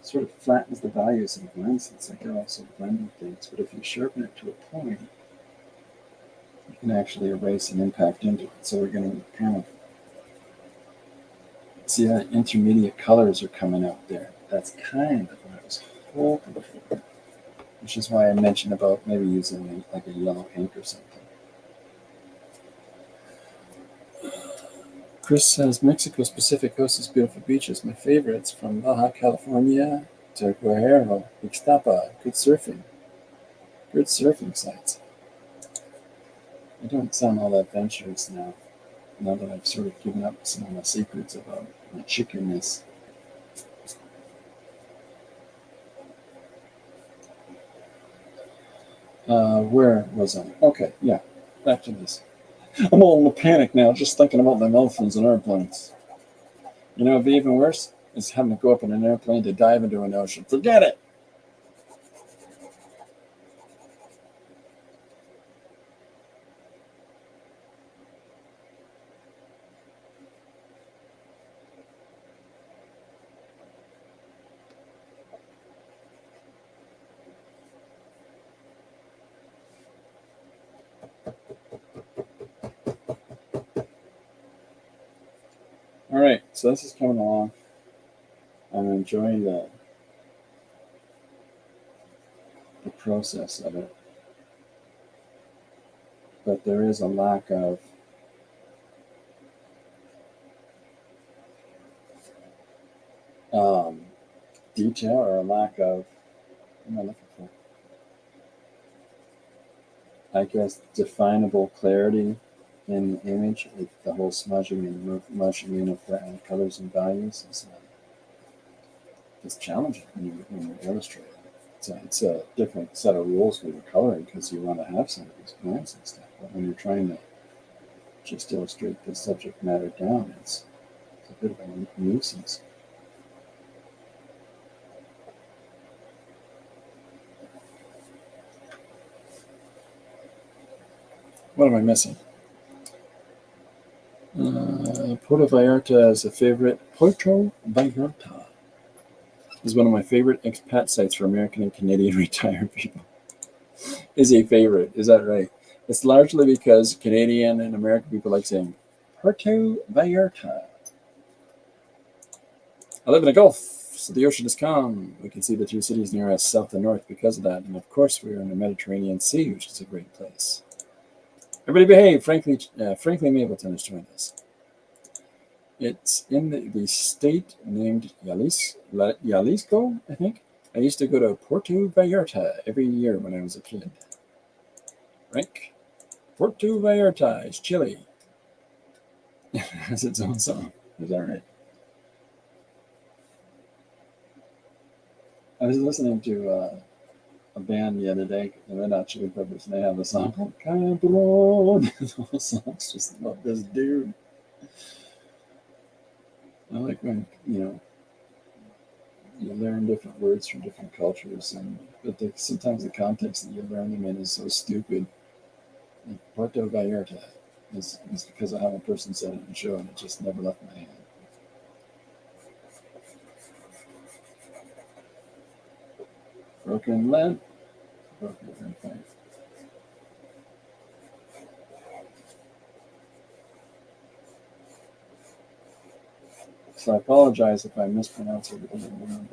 Sort of flattens the values of the lens. It's like you're also blending things, but if you sharpen it to a point, you can actually erase an impact into it. So we're going to kind of see how intermediate colors are coming out there. That's kind of what I was hoping for, which is why I mentioned about maybe using like a yellow ink or something. Chris says, Mexico's Pacific Coast has beautiful beaches. My favorites from Baja California to Guerrero, Ixtapa. Good surfing. Good surfing sites. I don't sound all that adventurous now that I've sort of given up some of my secrets about my chickenness. Where was I? Okay, yeah, back to this. I'm all in a panic now, just thinking about them elephants and airplanes. It'd be even worse is having to go up in an airplane to dive into an ocean. Forget it. All right, so this is coming along. I'm enjoying the process of it, but there is a lack of detail, or a lack of, what am I looking for? I guess definable clarity in the image with the whole smudging and mushing in of colors and values. It's challenging when you're illustrating. It's a different set of rules when you're coloring because you want to have some of these points and stuff. But when you're trying to just illustrate the subject matter down, it's a bit of a nuisance. What am I missing? Puerto Vallarta is a favorite. Puerto Vallarta is one of my favorite expat sites for American and Canadian retired people. Is a favorite. Is that right? It's largely because Canadian and American people like saying Puerto Vallarta. I live in the Gulf, so the ocean is calm. We can see the two cities near us, south and north, because of that. And of course, we are in the Mediterranean Sea, which is a great place. Everybody behave. Franklin Mapleton has joined us. It's in the state named Jalisco, I think. I used to go to Puerto Vallarta every year when I was a kid. Frank? Puerto Vallarta is Chile. It has its own song. Is that right? I was listening to a band the other day, the Red Hot Chili Peppers, and they have a song called Cabron. The whole song's just about this dude. I like when, you learn different words from different cultures, but sometimes the context that you learn them in is so stupid. Like Puerto Vallarta is because of how a person said it in the show, and it just never left my head. Broken lead, broken fight. So I apologize if I mispronounce everything in the room.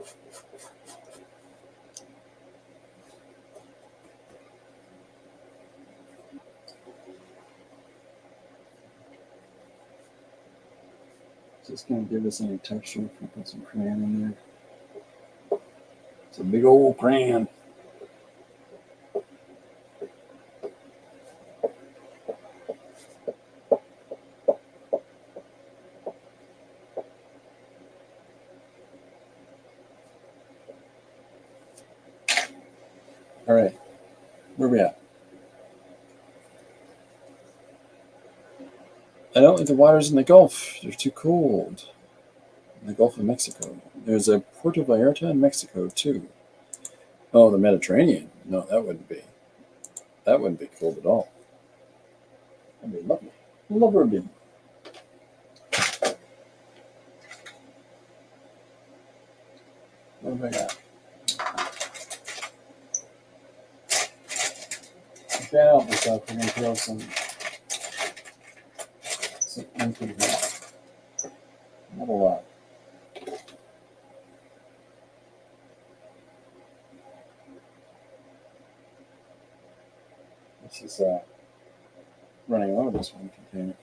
Just going to give this any texture if we put some crayon in there. It's a big old crayon. All right, where are we at? I don't think the waters in the Gulf. They're too cold. In the Gulf of Mexico. There's a Puerto Vallarta in Mexico too. Oh, the Mediterranean. No, that wouldn't be. That wouldn't be cold at all. That'd be lovely. Lovely. What have I got? I can't help myself. I'm going to throw some ink in here. Not a lot. This is running out of this one container.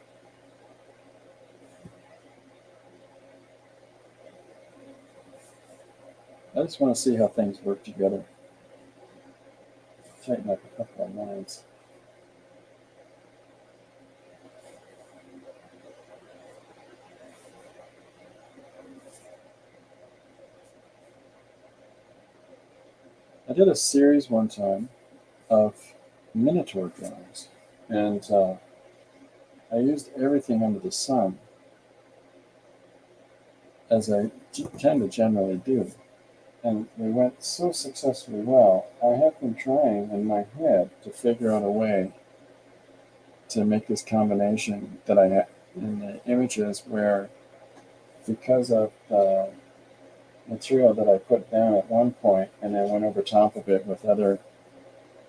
I just want to see how things work together. Tighten up a couple of lines. I did a series one time of Minotaur drawings, and I used everything under the sun, as I tend to generally do. And they went so successfully well. I have been trying in my head to figure out a way to make this combination that I have in the images where, because of the material that I put down at one point and then went over top of it with other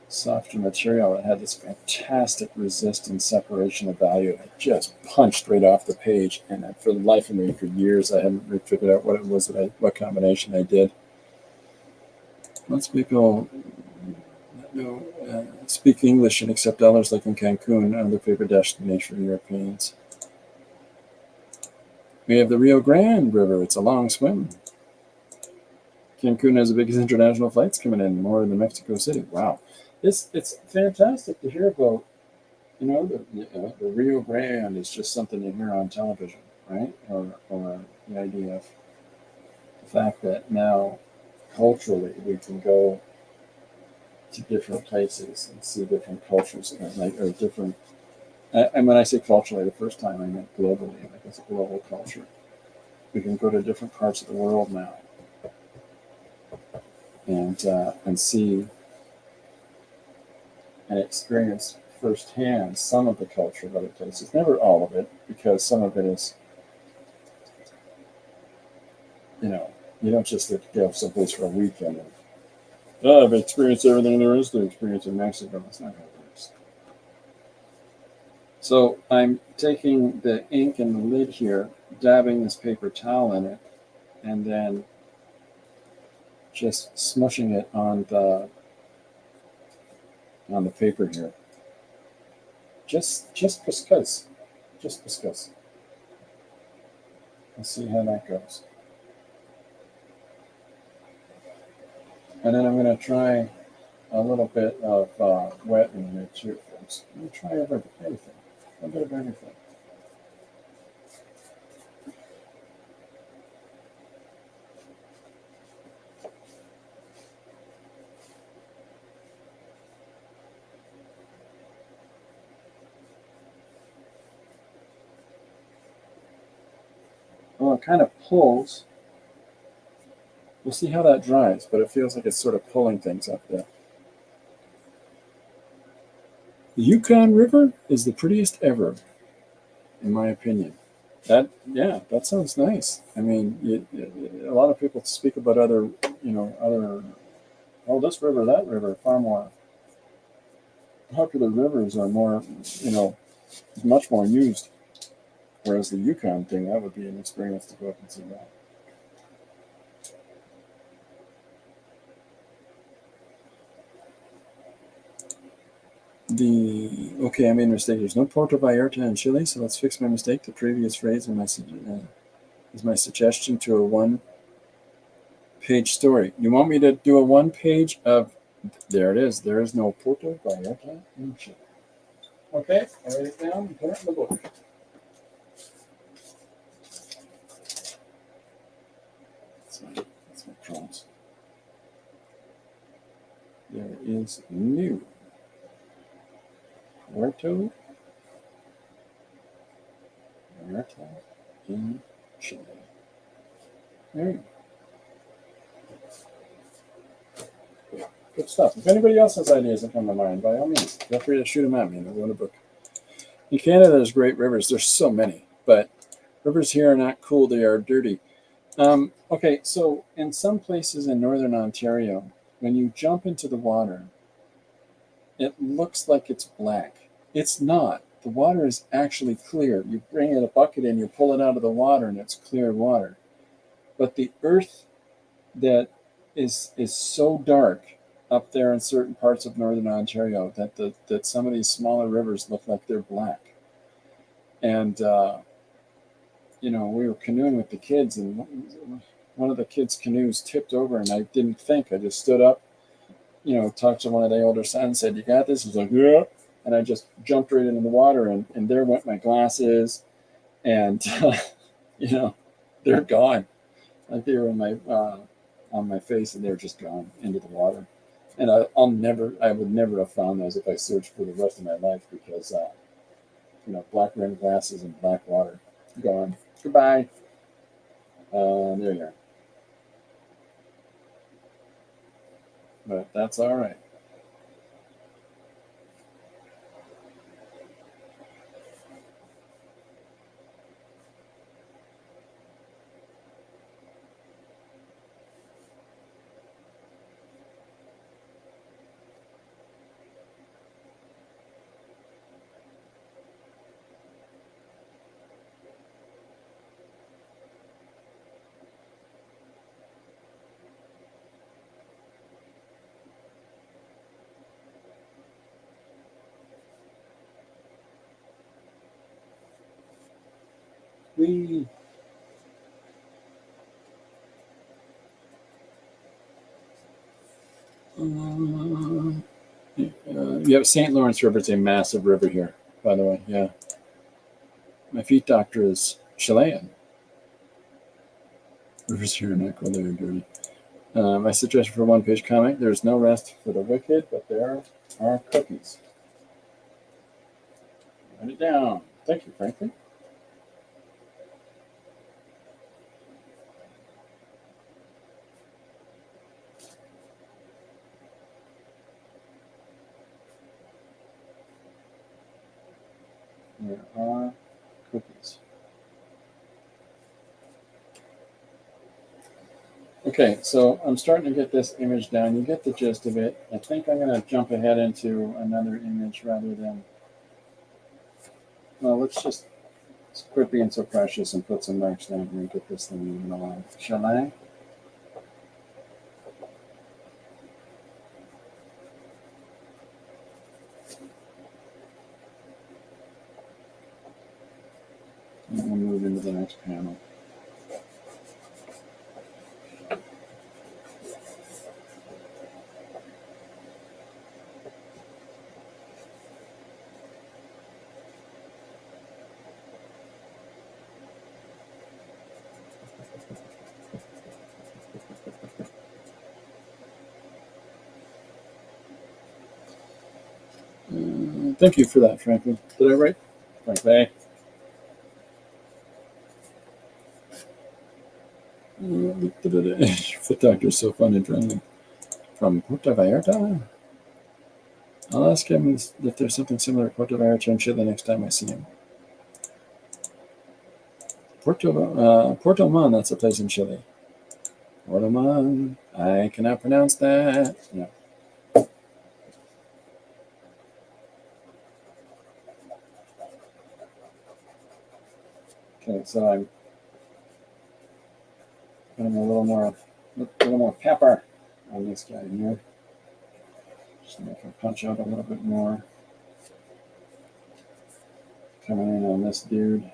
softer material, it had this fantastic resist and separation of value. It just punched right off the page, and for the life of me, for years, I haven't figured out what it was what combination I did. Most people speak English and accept dollars like in Cancun, another favorite destination for Europeans. We have the Rio Grande River. It's a long swim. Cancun has the biggest international flights coming in, more than Mexico City. Wow. It's fantastic to hear about, the Rio Grande is just something you hear on television, right? Or the idea of the fact that now culturally we can go to different places and see different cultures, or different. And when I say culturally, the first time I meant globally, like it's a global culture. We can go to different parts of the world now and see and experience firsthand some of the culture of other places. Never all of it, because some of it is, you don't just go someplace for a weekend and, I've experienced everything there is to experience in Mexico. That's not how it works. So I'm taking the ink in the lid here, dabbing this paper towel in it, and then just smushing it on the paper here. Just because. Just because. Let's see how that goes. And then I'm going to try a little bit of wet in here too, folks. I'm going to try everything. A bit of everything. Well, it kind of pulls. We'll see how that dries, but it feels like it's sort of pulling things up there. The Yukon River is the prettiest ever, in my opinion. That sounds nice. I mean, a lot of people speak about other, this river, that river, far more popular rivers are more, much more used. Whereas the Yukon thing, that would be an experience to go up and see that. Okay, I made a mistake. There's no Puerto Vallarta in Chile, so let's fix my mistake. The previous phrase is my suggestion to a one-page story. You want me to do a one-page of? There it is. There is no Puerto Vallarta in Chile. Okay, I write it down and put it in the book. That's my prompts. There is new Puerto Vallarta in Chile. There you go. Good stuff. If anybody else has ideas that come to mind, by all means, feel free to shoot them at me and I'll go in a book. In Canada, there's great rivers. There's so many, but rivers here are not cool. They are dirty. Okay, so in some places in northern Ontario, when you jump into the water, it looks like it's black. It's not. The water is actually clear. You bring in a bucket and you pull it out of the water and it's clear water. But the earth that is so dark up there in certain parts of northern Ontario that some of these smaller rivers look like they're black. And we were canoeing with the kids, and one of the kids' canoes tipped over, and I didn't think. I just stood up, talked to one of the older sons, said, "You got this?" He was like, "Yeah." And I just jumped right into the water, and there went my glasses, and they're gone. Like they were in my on my face, and they were just gone into the water. And I would never have found those if I searched for the rest of my life, because black rimmed glasses and black water, gone. Goodbye. There you are. But that's all right. We you have St. Lawrence River. It's a massive river here, by the way. Yeah. My feet doctor is Chilean. Rivers here in Ecuador are dirty. My suggestion for one-page comic: there's no rest for the wicked, but there are cookies. Write it down. Thank you, Franklin. There are cookies. Okay, so I'm starting to get this image down. You get the gist of it. I think I'm going to jump ahead into another image rather than... Well, let's quit being so precious and put some marks down here and get this thing moving along. Shall I? And we'll move into the next panel. Thank you for that, Franklin. Did I write? Franklin. Foot doctor is so fun and friendly. From Puerto Vallarta. I'll ask him if there's something similar to Puerto Vallarta in Chile next time I see him. Puerto Montt, that's a place in Chile. Puerto Montt, I cannot pronounce that. Yeah. Okay, so I'm putting a little more pepper on this guy here. Just make him punch out a little bit more. Coming in on this dude.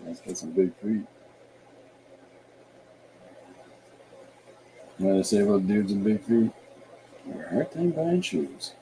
Let's get some big feet. When I say about dudes and big feet, they're a hard time buying shoes.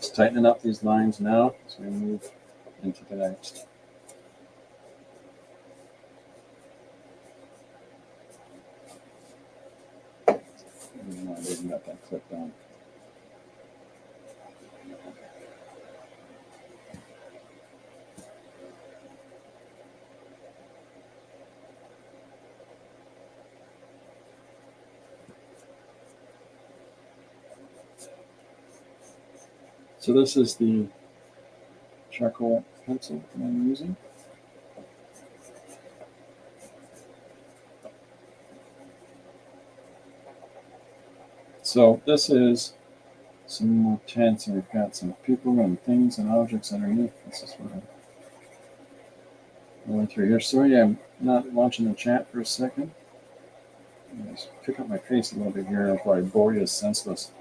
Just tightening up these lines now as we move into the next. No, I didn't got that clipped on. So this is the charcoal pencil that I'm using. So this is some more tents, and we've got some people and things and objects underneath. This is what I'm going through here. Sorry, I'm not launching the chat for a second. Just pick up my pace a little bit here before I bore you senseless.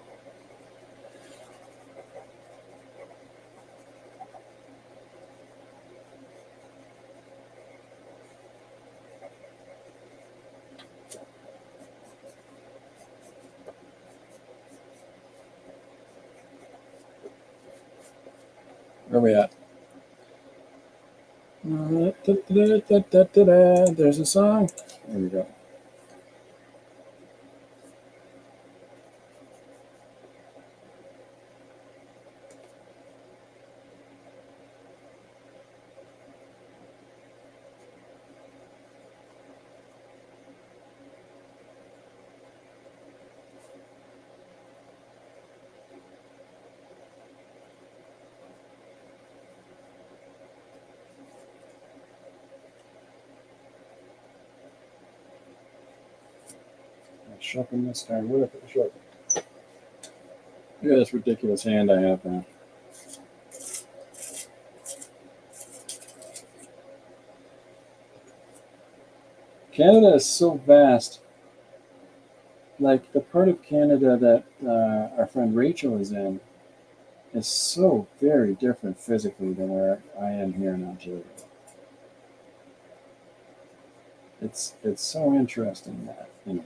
Where are we at? There's a song. There we go. Sharpen this guy. What if it's sharp? Look at this ridiculous hand I have now. Canada is so vast. Like the part of Canada that our friend Rachel is in is so very different physically than where I am here in Ontario. It's so interesting that anyway.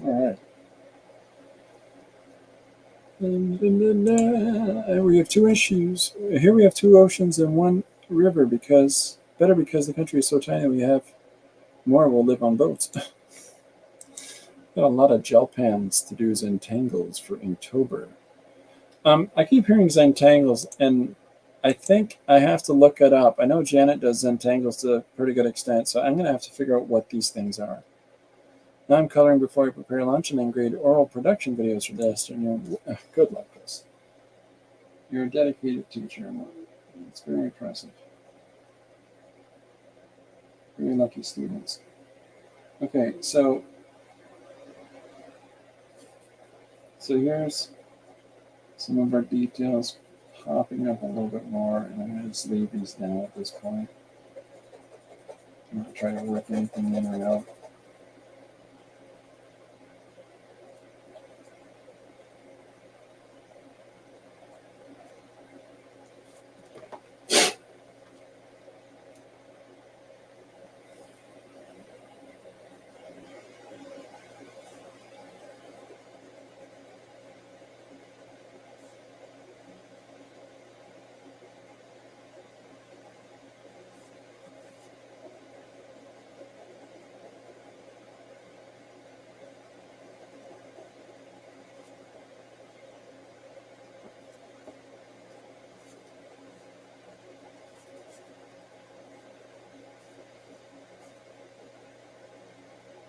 All right. And we have two issues. Here we have two oceans and one river because better because the country is so tiny. We have more will live on boats. Got a lot of gel pans to do Zentangles for Inktober. I keep hearing Zentangles, and I think I have to look it up. I know Janet does Zentangles to a pretty good extent, so I'm going to have to figure out what these things are. Now I'm coloring before I prepare lunch and then grade oral production videos for the afternoon. Good luck, Chris. You're a dedicated teacher. It's very impressive. Very lucky students. Okay, so here's some of our details popping up a little bit more, and I'm going to just leave these down at this point. I'm not trying to work anything in or out.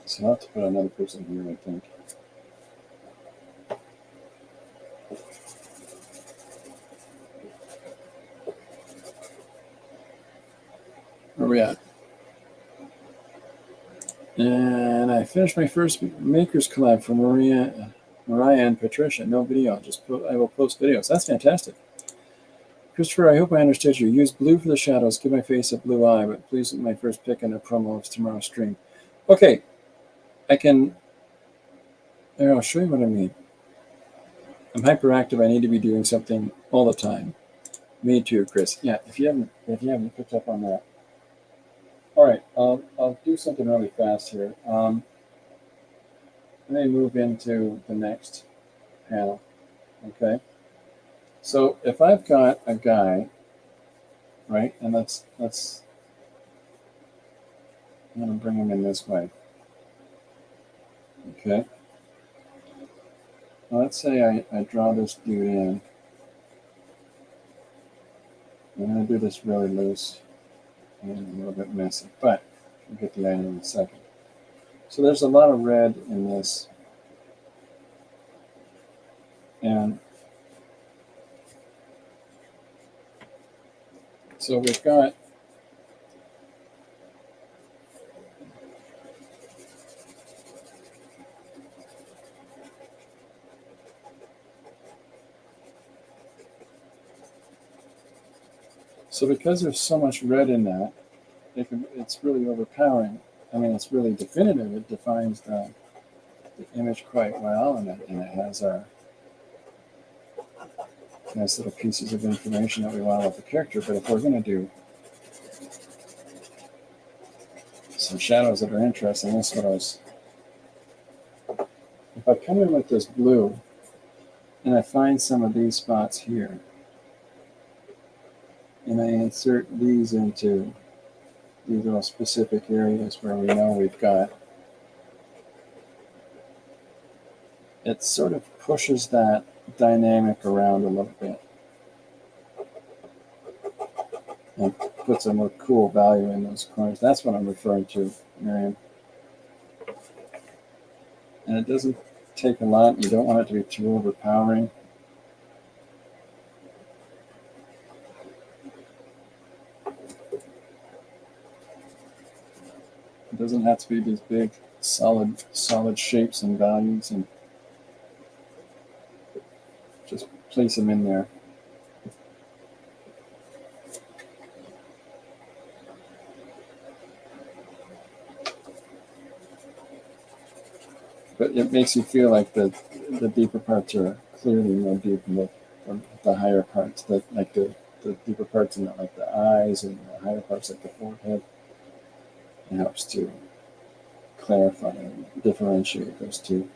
So I'll have to put another person here, I think. Where are we at? And I finished my first Makers collab for Mariah and Patricia. No video. I will post videos. That's fantastic. Christopher, I hope I understood you. Use blue for the shadows. Give my face a blue eye, but please my first pick in a promo of tomorrow's stream. Okay. I'll show you what I mean. I'm hyperactive. I need to be doing something all the time. Me too, Chris. Yeah, if you haven't picked up on that. All right, I'll do something really fast here. Let me move into the next panel. Okay. So if I've got a guy, right, and I'm gonna bring him in this way. Okay. Well, let's say I draw this dude in. I'm gonna do this really loose and a little bit messy, but we'll get the idea in a second. So there's a lot of red in this, and so we've got because there's so much red in that, it's really overpowering. I mean, it's really definitive. It defines the image quite well, and it has our nice little pieces of information that we want about the character. But if we're going to do some shadows that are interesting, that's what I was. If I come in with this blue and I find some of these spots here, and I insert these into these little specific areas where we know we've got, it sort of pushes that dynamic around a little bit and puts a more cool value in those corners. That's what I'm referring to, Miriam. And it doesn't take a lot. You don't want it to be too overpowering. It doesn't have to be these big, solid shapes and values, and just place them in there. But it makes you feel like the deeper parts are clearly more deep than the higher parts, like the deeper parts in like the eyes and the higher parts like the forehead. It helps to clarify and differentiate those two.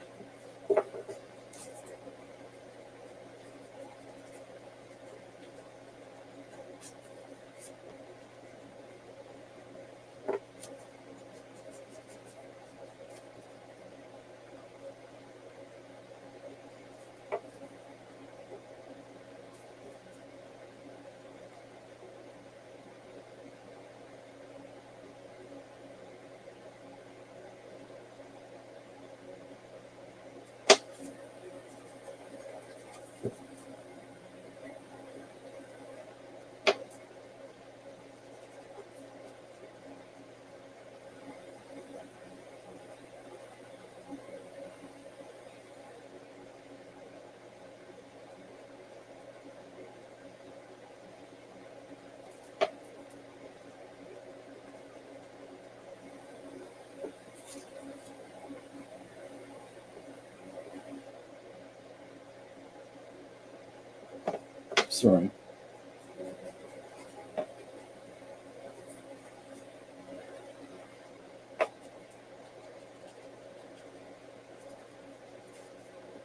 Sorry.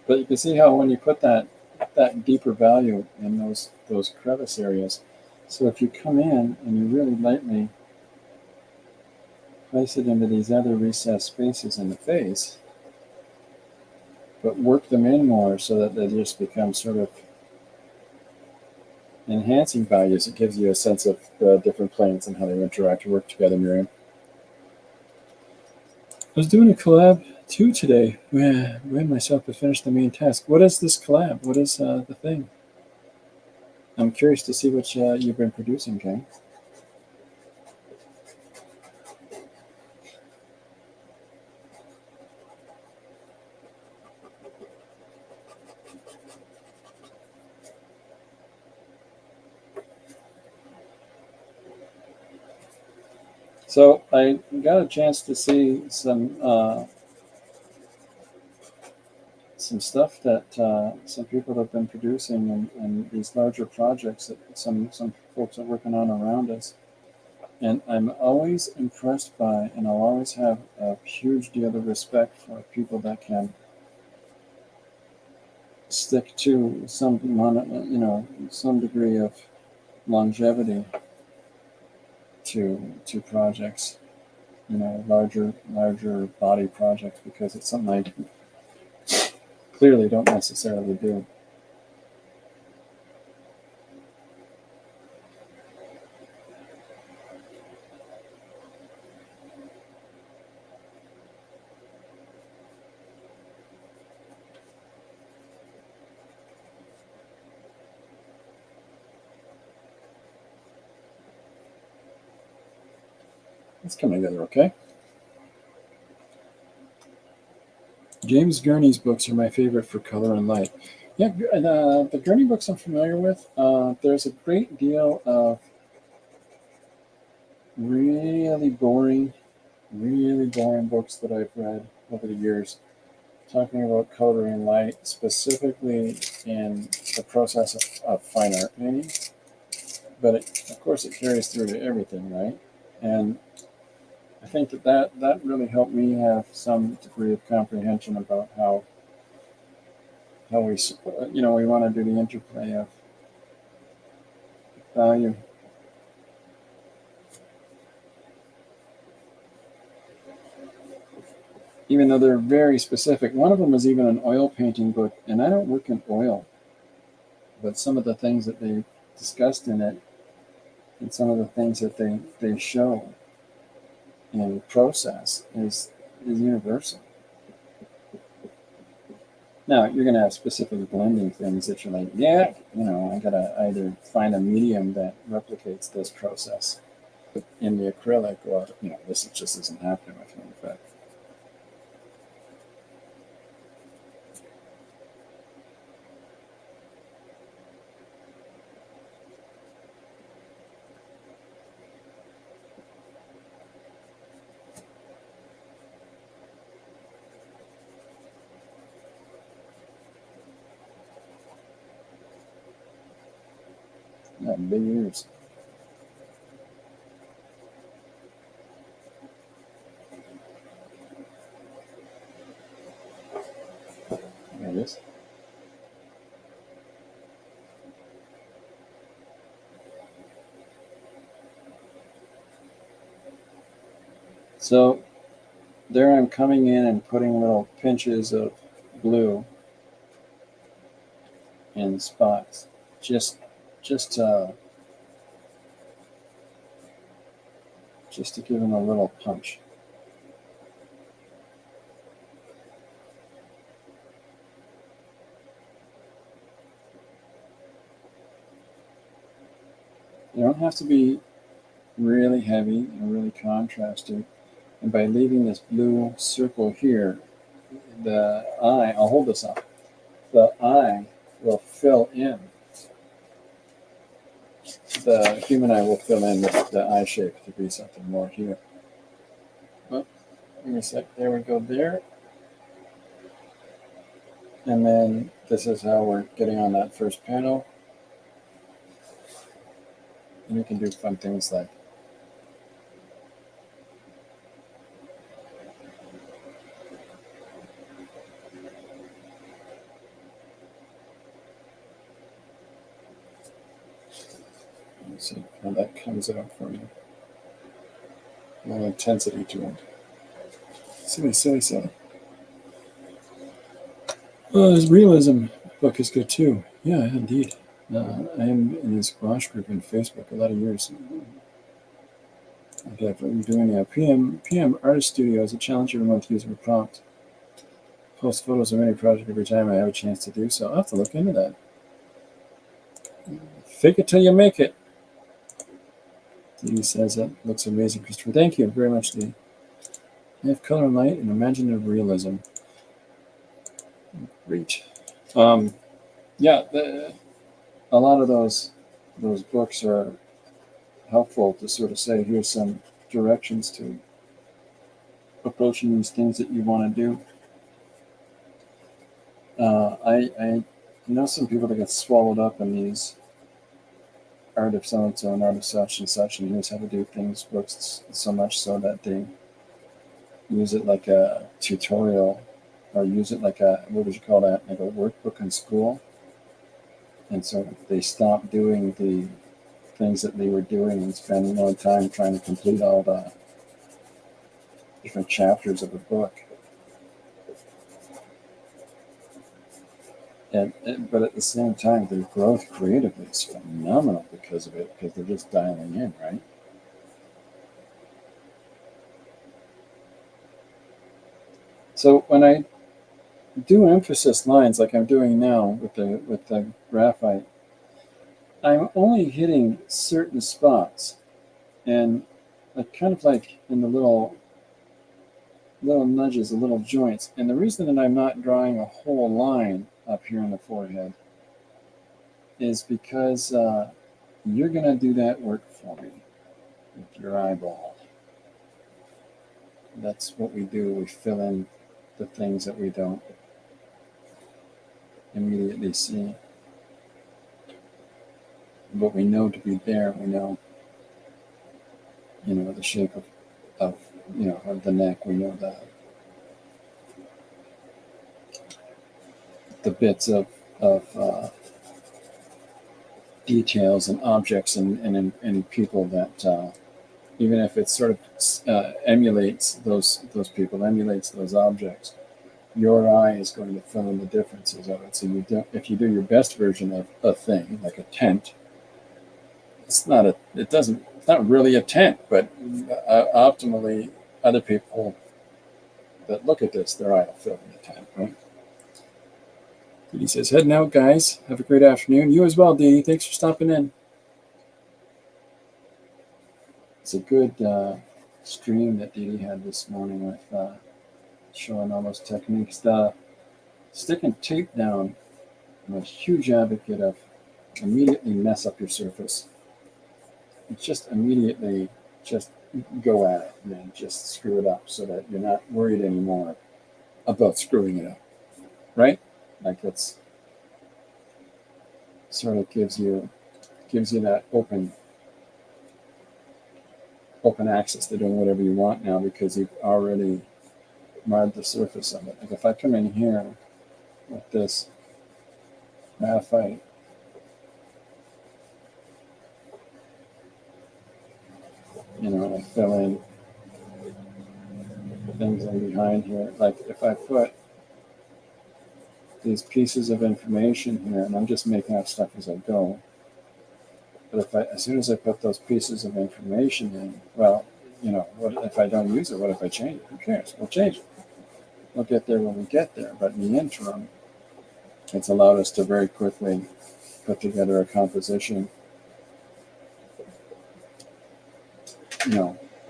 But you can see how when you put that deeper value in those crevice areas, so if you come in and you really lightly place it into these other recessed spaces in the face, but work them in more so that they just become sort of enhancing values, it gives you a sense of the different planes and how they interact and work together, Miriam. I was doing a collab too today when myself to finish the main task. What is this collab? What is the thing? I'm curious to see what you've been producing, gang. So I got a chance to see some stuff that some people have been producing and these larger projects that some folks are working on around us. And I'm always impressed by, and I'll always have a huge deal of respect for people that can stick to some, some degree of longevity to projects, larger body projects, because it's something I clearly don't necessarily do. It's coming together okay. James Gurney's books are my favorite for color and light. Yeah, the Gurney books I'm familiar with. There's a great deal of really boring books that I've read over the years, talking about coloring and light, specifically in the process of fine art painting. But of course, it carries through to everything, right? And I think that really helped me have some degree of comprehension about how we want to do the interplay of value. Even though they're very specific. One of them was even an oil painting book, and I don't work in oil, but some of the things that they discussed in it and some of the things that they show in process is universal. Now, you're going to have specific blending things that you're like, yeah, I got to either find a medium that replicates this process in the acrylic, or, this just isn't happening with me. But yeah, big ears. There it is. So there I'm coming in and putting little pinches of blue in spots, just to give them a little punch. They don't have to be really heavy and really contrasted. And by leaving this blue circle here, the eye, I'll hold this up, the eye will fill in. The human eye will fill in the eye shape to be something more here. Oh, give me a sec. There we go there. And then this is how we're getting on that first panel. And you can do fun things like let's see how that comes out for you. No intensity to it. Silly, silly, silly. Oh, his realism book is good too. Yeah, indeed. I am in his squash group in Facebook a lot of years. Okay, I'm doing a PM Artist Studio as a challenge every month using a prompt. Post photos of any project every time I have a chance to do so. I'll have to look into that. Fake it till you make it. Dee says that looks amazing, Christopher. Thank you very much, Dee. I have color and light and imaginative realism. Great. Yeah, a lot of those books are helpful to sort of say, here's some directions to approaching these things that you want to do. I know some people that get swallowed up in these art of so and so and art of such and such, and here's how to do things books, so much so that they use it like a tutorial or use it like a, what would you call that, like a workbook in school. And so they stop doing the things that they were doing and spend a long time trying to complete all the different chapters of a book. But at the same time, their growth creatively is phenomenal because of it, because they're just dialing in, right? So when I do emphasis lines like I'm doing now with the graphite, I'm only hitting certain spots, and kind of like in the little nudges, the little joints. And the reason that I'm not drawing a whole line up here in the forehead is because you're going to do that work for me with your eyeball. That's what we do. We fill in the things that we don't immediately see. But we know to be there. We know, the shape of the neck. We know the bits of details and objects and people that even if it sort of emulates those people, emulates those objects, your eye is going to fill in the differences of it. So if you do your best version of a thing, like a tent, it's not really a tent, but optimally, other people that look at this, their eye will fill in the tent, right? Dee says, heading out, guys. Have a great afternoon. You as well, Dee. Thanks for stopping in. It's a good stream that Dee had this morning with showing all those techniques. The sticking tape down, I'm a huge advocate of immediately mess up your surface. It's just immediately just go at it and then just screw it up so that you're not worried anymore about screwing it up, right? Like it's sort of gives you that open access to doing whatever you want now because you've already marred the surface of it. Like if I come in here with this graphite, I fill in things in behind here. Like if I put these pieces of information here, and I'm just making up stuff as I go. But as soon as I put those pieces of information in, well, what if I don't use it? What if I change it? Who cares? We'll change it. We'll get there when we get there. But in the interim, it's allowed us to very quickly put together a composition,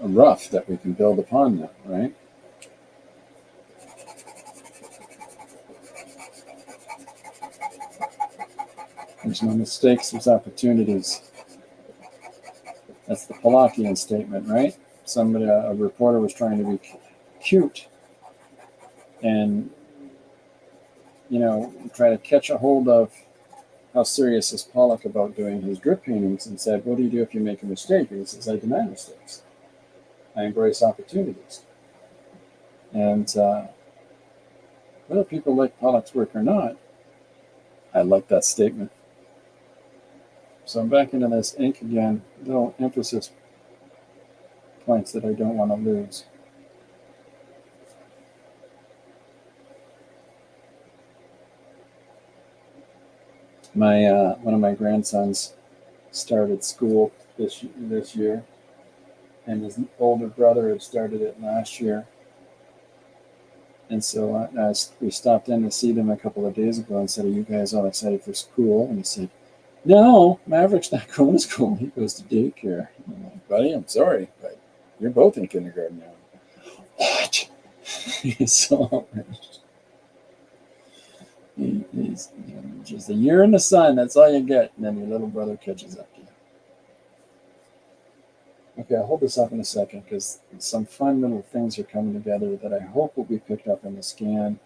a rough that we can build upon now, right? There's no mistakes, there's opportunities. That's the Palakian statement, right? Somebody, a reporter was trying to be cute and, try to catch a hold of how serious is Pollock about doing his drip paintings, and said, what do you do if you make a mistake? And he says, I demand mistakes. I embrace opportunities. And whether people like Pollock's work or not, I like that statement. So I'm back into this ink again, little emphasis points that I don't want to lose. My one of my grandsons started school this year, and his older brother had started it last year. And so we stopped in to see them a couple of days ago and said, are you guys all excited for school? And he said, no, Maverick's not going to school. He goes to daycare. And I'm like, buddy, I'm sorry, but you're both in kindergarten now. What? He's so outraged. He's just a year in the sun. That's all you get. And then your little brother catches up to you. Okay, I'll hold this up in a second because some fun little things are coming together that I hope will be picked up in the scan,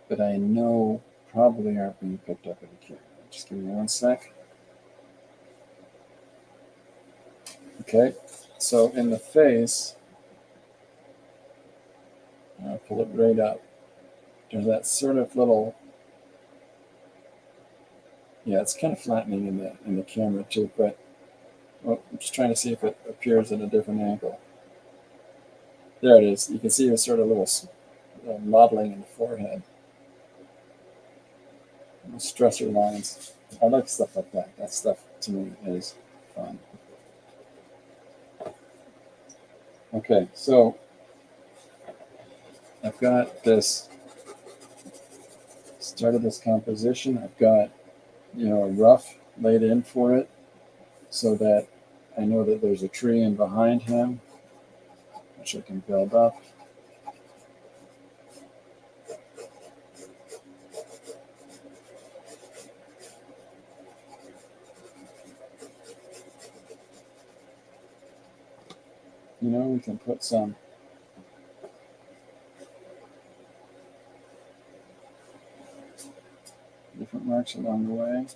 but I know probably aren't being picked up in the camera. Just give me 1 sec. Okay, so in the face, I'll pull it right up. There's that sort of little, yeah, it's kind of flattening in the camera too, but well, I'm just trying to see if it appears at a different angle. There it is. You can see a sort of little modeling in the forehead. Stressor lines. I like stuff like that. That stuff to me is fun. Okay, so I've got this, started this composition. I've got, a rough laid in for it so that I know that there's a tree in behind him, which I can build up. We can put some different marks along the way.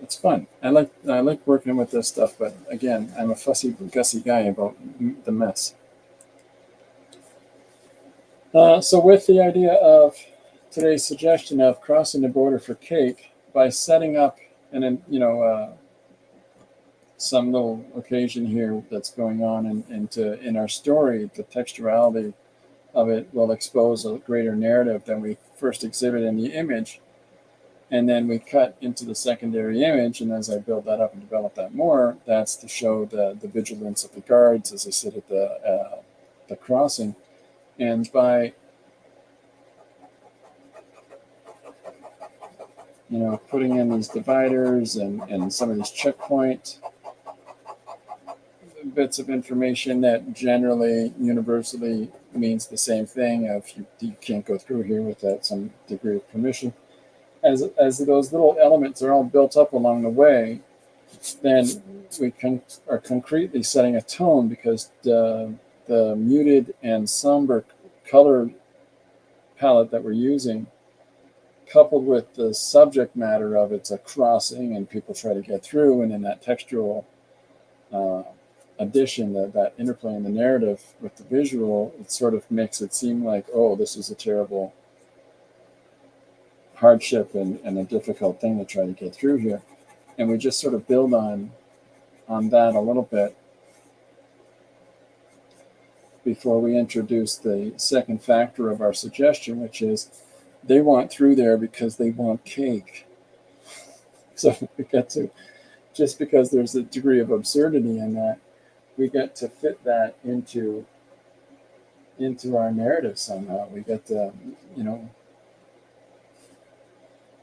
It's fun. I like working with this stuff, but again, I'm a fussy, gussy guy about the mess. So with the idea of today's suggestion of crossing the border for cake by setting up some little occasion here that's going on, and in our story, the texturality of it will expose a greater narrative than we first exhibit in the image. And then we cut into the secondary image, and as I build that up and develop that more, that's to show the vigilance of the guards as I sit at the crossing. And by putting in these dividers and some of these checkpoint bits of information that generally universally means the same thing of you can't go through here without some degree of permission. As those little elements are all built up along the way, then we are concretely setting a tone, because the muted and somber color palette that we're using, coupled with the subject matter of it's a crossing and people try to get through, and then that textual addition, that interplay in the narrative with the visual, it sort of makes it seem like, oh, this is a terrible hardship and a difficult thing to try to get through here. And we just sort of build on that a little bit before we introduce the second factor of our suggestion, which is they want through there because they want cake. So we get to, just because there's a degree of absurdity in that, we get to fit that into our narrative somehow. We get to,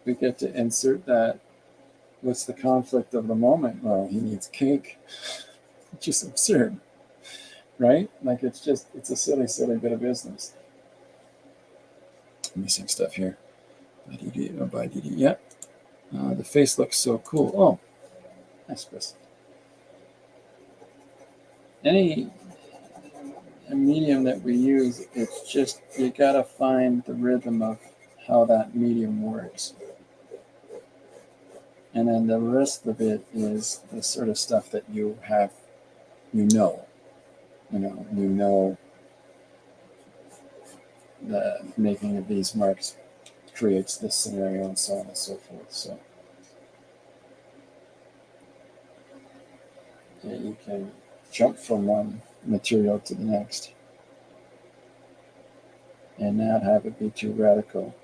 we get to insert that. What's the conflict of the moment? Well, he needs cake. It's just absurd, right? Like it's a silly, silly bit of business. I'm missing stuff here. Yeah. The face looks so cool. Oh, nice, Chris. Any medium that we use, it's just, you gotta find the rhythm of how that medium works. And then the rest of it is the sort of stuff that you have, you know the making of these marks creates this scenario and so on and so forth. So yeah, you can jump from one material to the next and not have it be too radical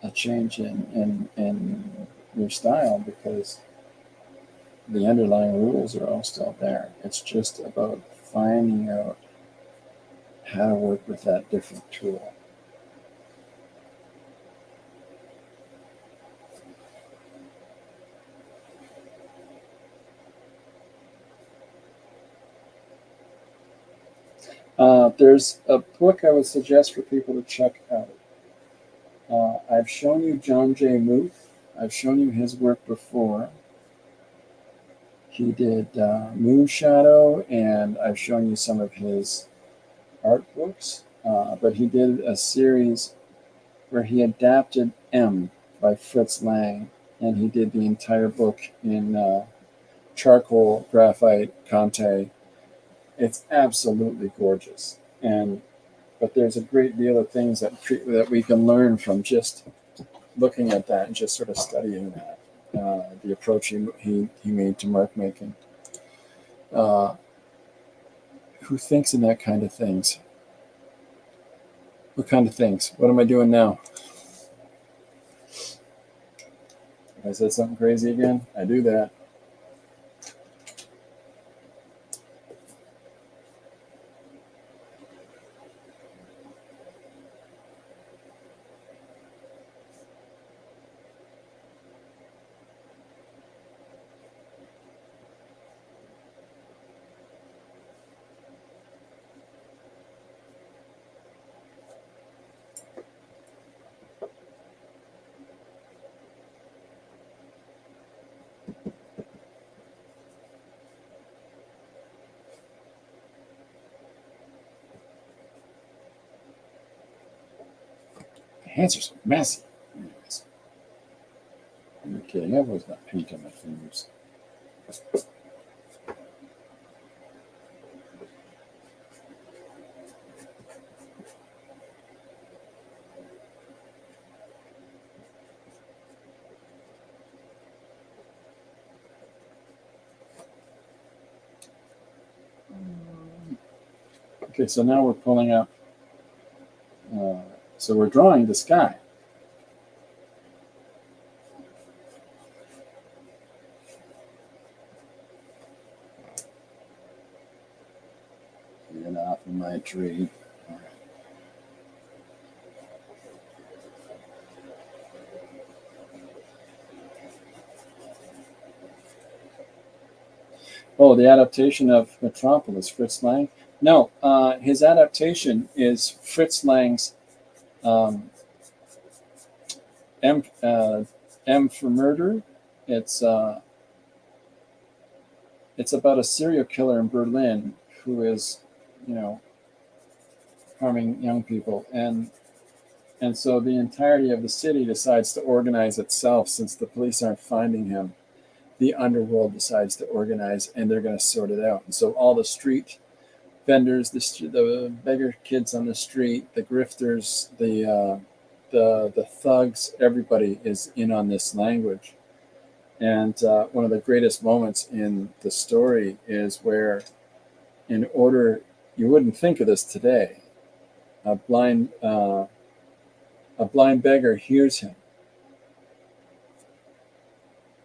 a change in your style, because the underlying rules are all still there. It's just about finding out how to work with that different tool. There's a book I would suggest for people to check out. I've shown you John J. Muth. I've shown you his work before. He did Moon Shadow, and I've shown you some of his art books. But he did a series where he adapted M by Fritz Lang, and he did the entire book in charcoal, graphite, Conte. It's absolutely gorgeous, but there's a great deal of things that we can learn from just looking at that and just sort of studying that. The approach he made to mark making. Who thinks in that kind of things? What kind of things? What am I doing now? If I said something crazy again, I do that. Hands are so messy. Anyways. You're kidding. I've always got paint on my fingers. Okay, so now we're pulling up. So we're drawing the sky. Get off of my tree. All right. Oh, the adaptation of Metropolis, Fritz Lang? No, his adaptation is Fritz Lang's M, M for Murder. It's about a serial killer in Berlin who is, harming young people, and so the entirety of the city decides to organize itself. Since the police aren't finding him, the underworld decides to organize, and they're going to sort it out. And so all the street vendors, the beggar kids on the street, the grifters, the thugs, everybody is in on this language. And one of the greatest moments in the story is where, in order, you wouldn't think of this today, a blind beggar hears him,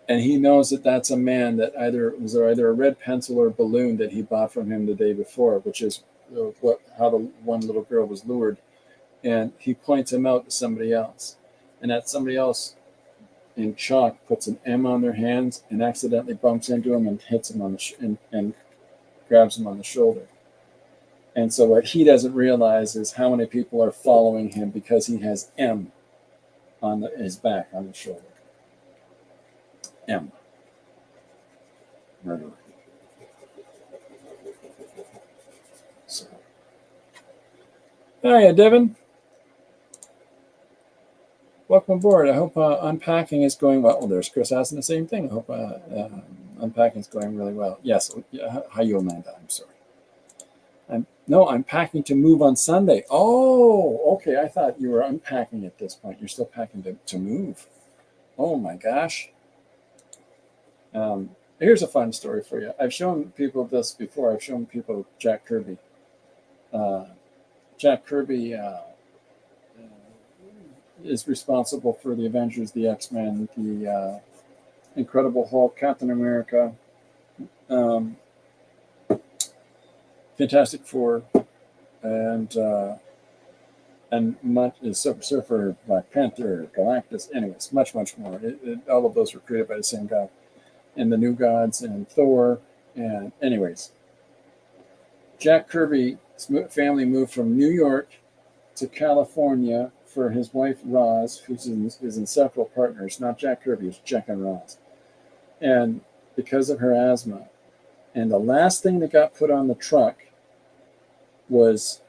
and he knows that that's a man that was either a red pencil or a balloon that he bought from him the day before, which is how the one little girl was lured. And he points him out to somebody else, and that somebody else in chalk puts an M on their hands and accidentally bumps into him and hits him on and grabs him on the shoulder. And so what he doesn't realize is how many people are following him because he has M on his back, on his shoulder. M. Murderer. So. Hiya, Devin. welcome aboard. I hope unpacking is going well. Well, there's Chris asking the same thing. I hope unpacking is going really well. Yes. Hi, you, Amanda. I'm sorry. I'm packing to move on Sunday. Oh, okay. I thought you were unpacking at this point. You're still packing to move. Oh my gosh. Here's a fun story for you. I've shown people this before. I've shown people Jack Kirby. Jack Kirby is responsible for the Avengers, the X-Men, the Incredible Hulk, Captain America, Fantastic Four, and much Silver Surfer, Black Panther, Galactus. Anyways, much more. All of those were created by the same guy, and the New Gods and Thor. And anyways, Jack Kirby's family moved from New York to California for his wife Roz, who's his inseparable partners. Not Jack Kirby, it's Jack and Roz. And because of her asthma, and the last thing that got put on the truck was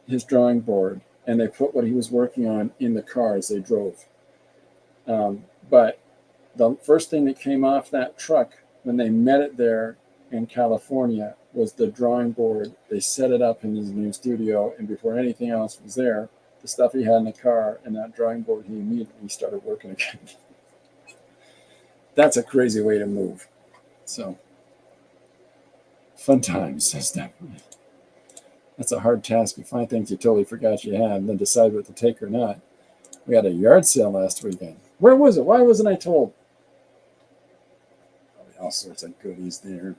his drawing board, and they put what he was working on in the car as they drove. But the first thing that came off that truck when they met it there in California was the drawing board. They set it up in his new studio, and before anything else was there, the stuff he had in the car and that drawing board, he immediately started working again. That's a crazy way to move. So, fun times, definitely. That's a hard task. You find things you totally forgot you had and then decide what to take or not. We had a yard sale last weekend. Where was it? Why wasn't I told? All sorts of goodies there.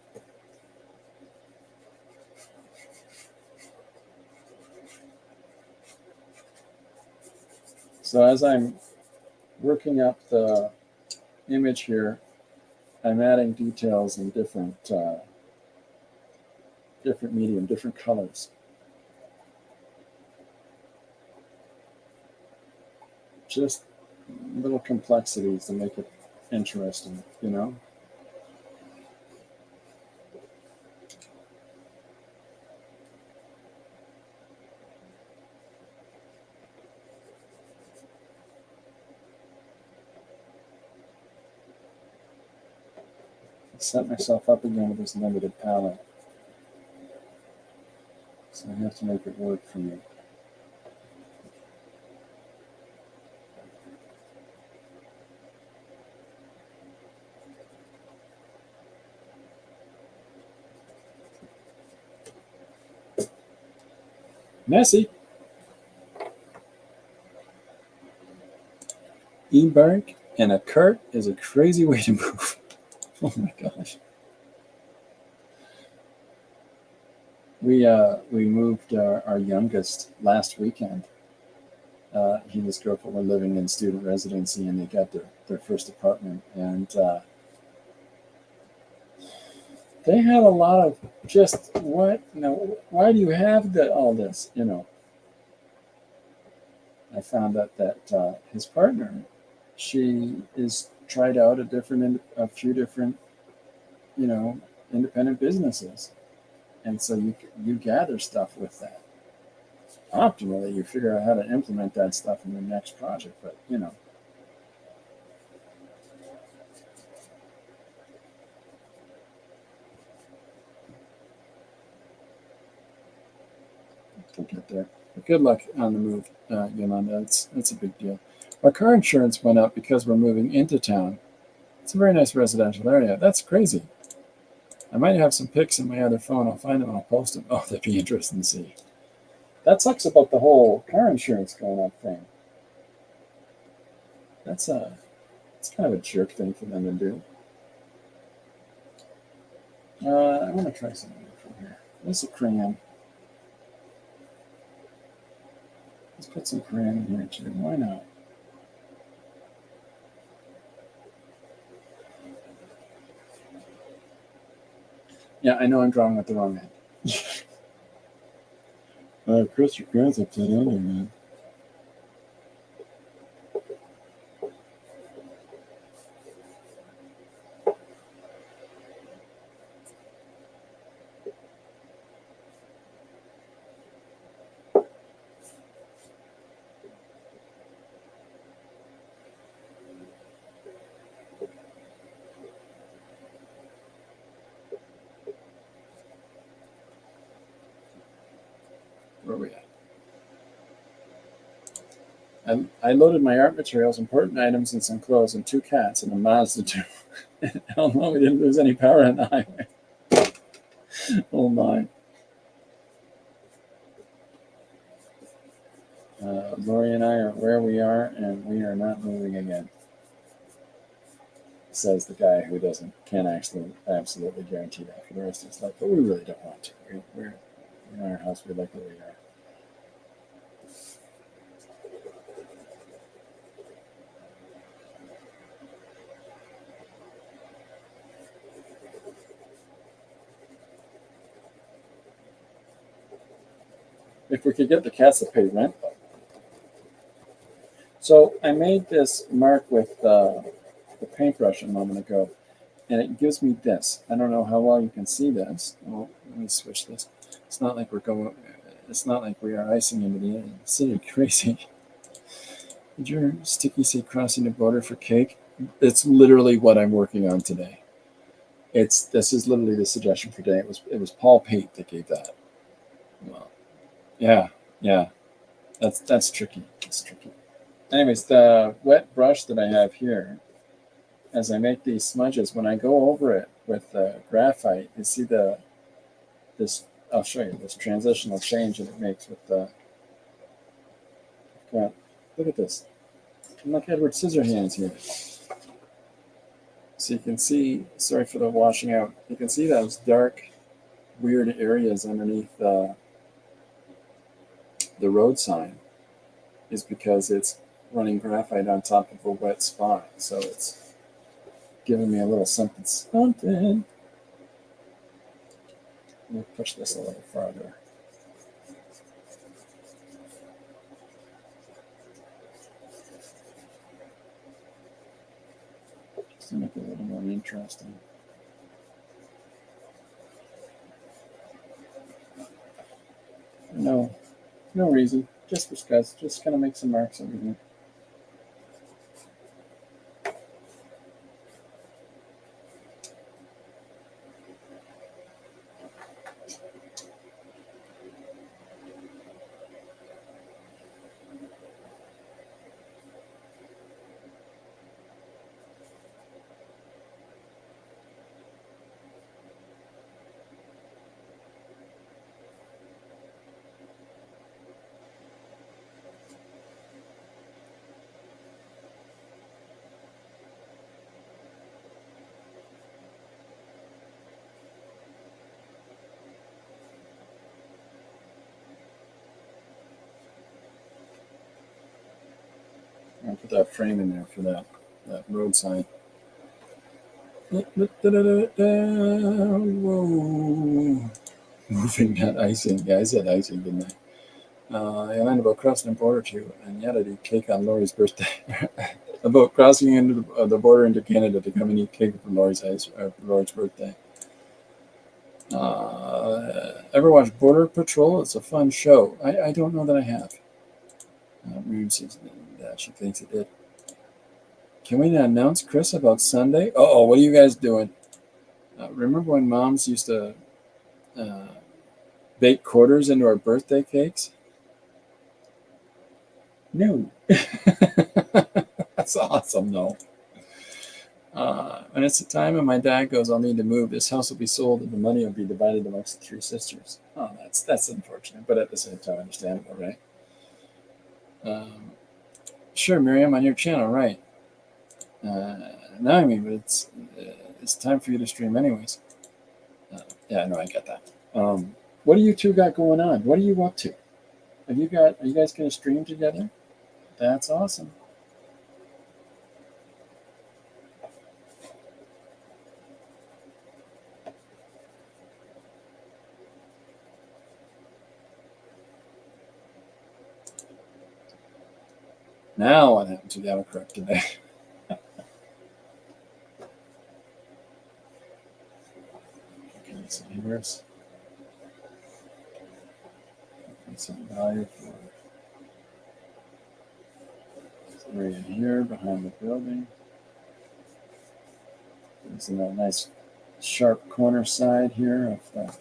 So as I'm working up the image here, I'm adding details in different medium, different colors. Just little complexities to make it interesting, you know? Set myself up again with this limited palette. So I have to make it work for me. Messy. E-bike and a cart is a crazy way to move. Oh my gosh. We moved our youngest last weekend. He and his girlfriend were living in student residency, and they got their first apartment. And they had a lot of just, what? No, why do you have all this? You know. I found out that his partner, she is tried out a few different, independent businesses. And so you gather stuff with that. Optimally, you figure out how to implement that stuff in the next project, but we'll get there. But good luck on the move, Yolanda. It's a big deal. Our car insurance went up because we're moving into town. It's a very nice residential area. That's crazy. I might have some pics in my other phone. I'll find them and I'll post them. Oh, that'd be interesting to see. That sucks about the whole car insurance going up thing. It's kind of a jerk thing for them to do. I want to try something from here. What's a crayon? Let's put some crayon in here too. Why not? Yeah, I know I'm drawing with the wrong hand. Chris, your crayon's upside down there, man. are we at? I loaded my art materials, important items, and some clothes, and 2 cats, and a Mazda 2. Hell no, we didn't lose any power on the highway. Oh my. Lori and I are where we are, and we are not moving again, says the guy who can't actually absolutely guarantee that for the rest of his life. But we really don't want to. We're in our house. We like where we are. If we could get the cats to pay rent. So I made this mark with the paintbrush a moment ago, and it gives me this. I don't know how well you can see this. Well, let me switch this. It's not like we are icing into the city crazy. Did your sticky say crossing the border for cake? It's literally what I'm working on today. This is literally the suggestion for today. It was Paul Pate that gave that. Well, yeah. That's tricky. It's tricky. Anyways, the wet brush that I have here, as I make these smudges, when I go over it with graphite, you see this. I'll show you this transitional change that it makes with the. God, look at this. I'm like Edward Scissorhands here. So you can see. Sorry for the washing out. You can see those dark, weird areas underneath the road sign. Is because it's running graphite on top of a wet spot. So it's giving me a little something. Let me push this a little farther. Just to make it a little more interesting. No reason. Just because. Just kind of make some marks over here. I'll put that frame in there for that road sign. Whoa. Moving, not icing. Yeah, I said icing, didn't I? I learned about crossing the border to and yet I did cake on Lori's birthday. About crossing into the border into Canada to come and eat cake for Lori's birthday. Ever watch Border Patrol? It's a fun show. I don't know that I have. Miriam says that she thinks it did. Can we announce Chris about Sunday? Oh, what are you guys doing? Remember when moms used to bake quarters into our birthday cakes? No. That's awesome, though. And it's the time when my dad goes, I'll need to move. This house will be sold and the money will be divided amongst the 3 sisters. Oh, that's unfortunate, but at the same time, understandable, right? Sure, Miriam, on your channel, right? No, I mean, but it's time for you to stream anyways. Yeah, no, I get that. What do you two got going on? What are you up to? Are you guys going to stream together? That's awesome. Now what happened to the autocorrect today? Okay, so here's some value for this area here behind the building. There's a nice sharp corner side here of the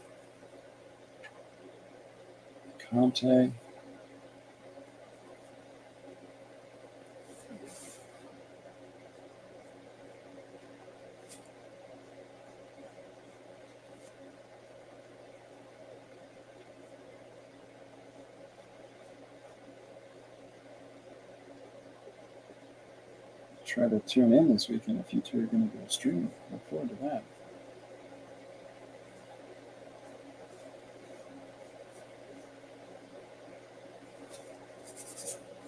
Conte. Try to tune in this weekend if you two are going to do a stream. Look forward to that.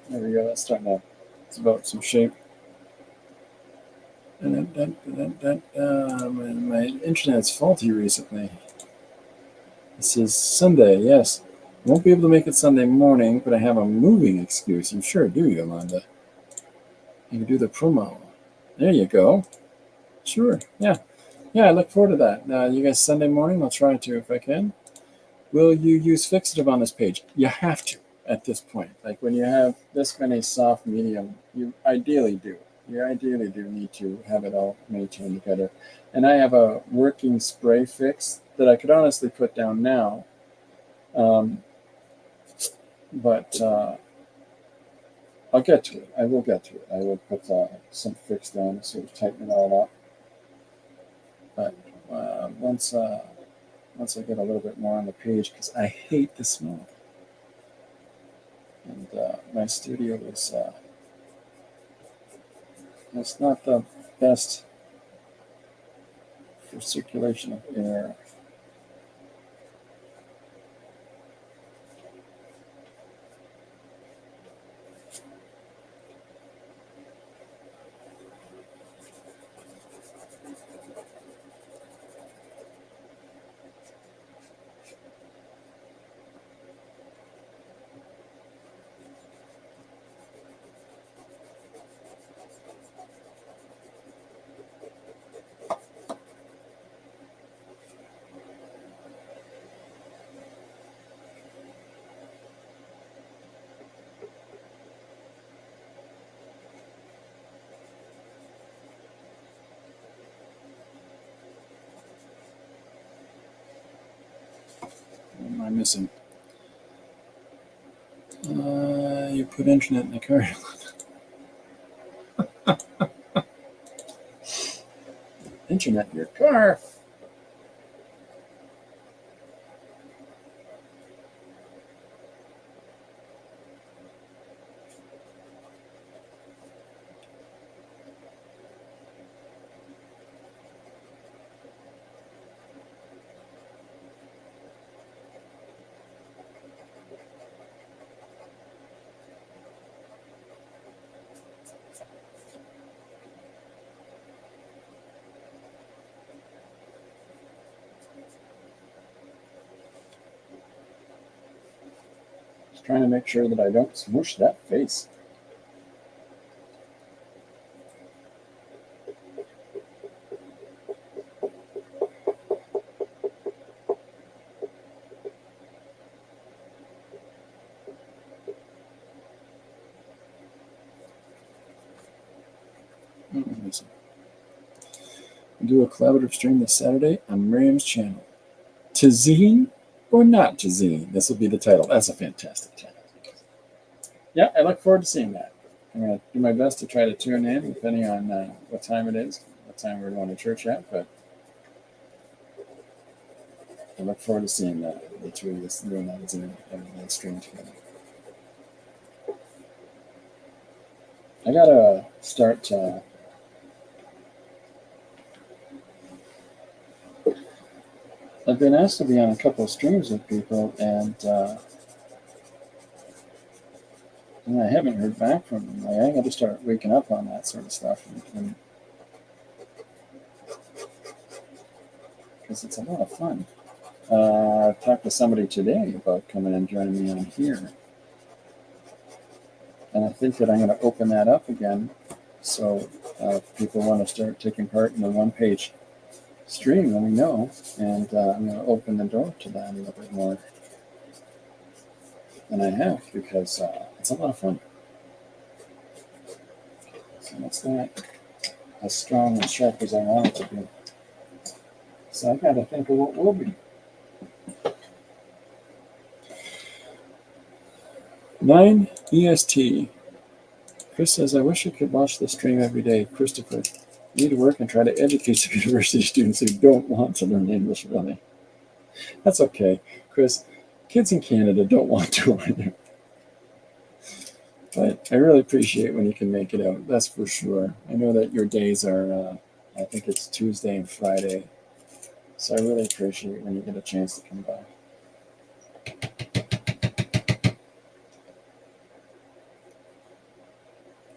There we go. That's starting to develop some shape. And my internet's faulty recently. This is Sunday, yes. I won't be able to make it Sunday morning, but I have a moving excuse. You sure do, Yolanda. You can do the promo. There you go. Sure, yeah. Yeah, I look forward to that. You guys, Sunday morning, I'll try to if I can. Will you use fixative on this page? You have to at this point. Like when you have this many soft medium, you ideally do. You ideally do need to have it all maintained together. And I have a working spray fix that I could honestly put down now. But I'll get to it. I will get to it. I will put some fix down to sort of tighten it all up. But once I get a little bit more on the page, because I hate the smell. And my studio is it's not the best for circulation of air. What am I missing? You put internet in the car. Internet in your car. Just trying to make sure that I don't smoosh that face. Do a collaborative stream this Saturday on Miriam's channel. Tazine or not Tazine? This will be the title. That's a fantastic title. Yeah, I look forward to seeing that. I'm going to do my best to try to tune in, depending on what time it is, what time we're going to church at. But I look forward to seeing the two of us doing that stream together. I got to start... I've been asked to be on a couple of streams with people, and I haven't heard back from them. I got to start waking up on that sort of stuff, because it's a lot of fun. I talked to somebody today about coming and joining me on here, and I think that I'm going to open that up again. So if people want to start taking part in the one-page stream, let me know, and I'm going to open the door to that a little bit more than I have, because it's a lot of fun. So it's not as strong and sharp as I want it to be. So I got to think of what will be. 9 EST. Chris says, I wish I could watch the stream every day. Christopher, you need to work and try to educate some university students who don't want to learn English, really. That's okay, Chris. Kids in Canada don't want to either. But I really appreciate when you can make it out. That's for sure. I know that your days are, I think it's Tuesday and Friday. So I really appreciate when you get a chance to come by.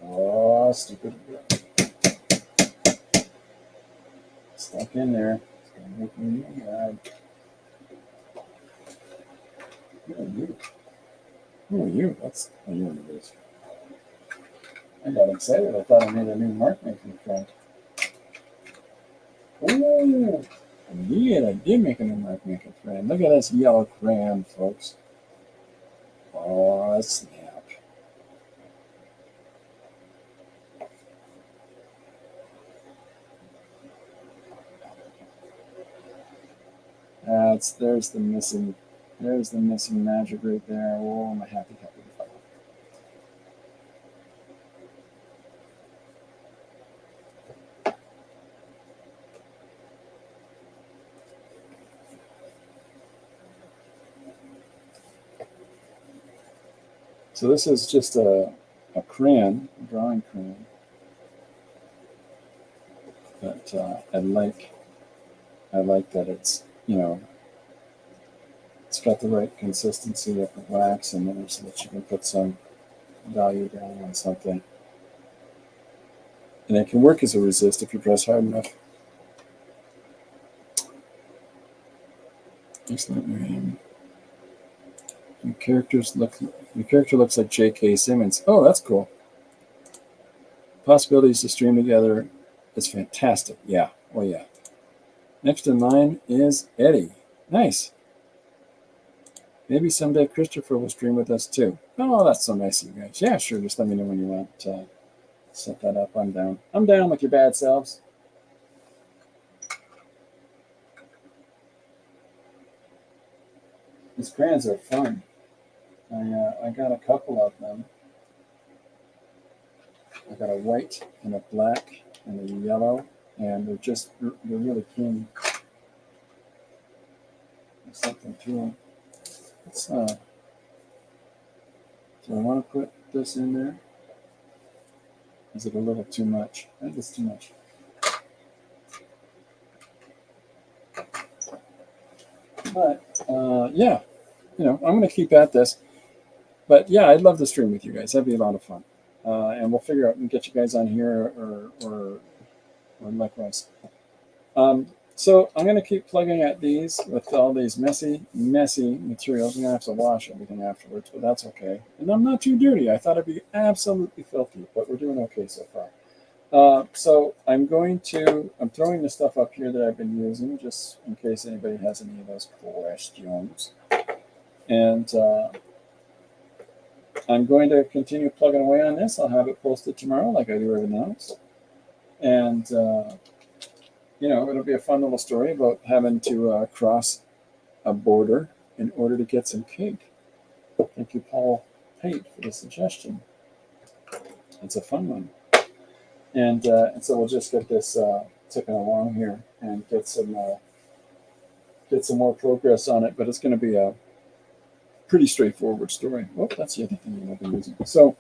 Oh, stupid. Stuck in there. It's going to make me mad. Who are you? Who are you? That's a you it is. I got excited. I thought I made a new mark making friend. Oh, yeah, I did make a new mark making friend. Look at this yellow crayon, folks. Oh, snap. There's the missing magic right there. Oh, I'm a happy fellow. So this is just a crayon, a drawing crayon that I like. I like that it's, it's got the right consistency of the wax in there so that you can put some value down on something. And it can work as a resist if you press hard enough. Excellent. Your character looks like J.K. Simmons. Oh, that's cool. Possibilities to stream together is fantastic. Yeah. Oh, yeah. Next in line is Eddie. Nice. Maybe someday Christopher will stream with us too. Oh, that's so nice of you guys. Yeah, sure. Just let me know when you want to set that up. I'm down. I'm down with your bad selves. These crayons are fun. I got a couple of them. I got a white and a black and a yellow, and they're really keen. There's something to them. Do I want to put this in there? Is it a little too much? I think it's too much. But yeah, I'm going to keep at this. But yeah, I'd love to stream with you guys. That'd be a lot of fun. And we'll figure out and get you guys on here or likewise. So I'm going to keep plugging at these with all these messy materials. I'm going to have to wash everything afterwards, but that's okay. And I'm not too dirty. I thought it'd be absolutely filthy, but we're doing okay so far. So I'm throwing the stuff up here that I've been using just in case anybody has any of those questions. And I'm going to continue plugging away on this. I'll have it posted tomorrow like I do everything else. And it'll be a fun little story about having to cross a border in order to get some cake. Thank you, Paul Pate, for the suggestion. It's a fun one. And so we'll just get this ticking along here and get some more progress on it. But it's going to be a pretty straightforward story. Oh, that's the other thing I've been using. So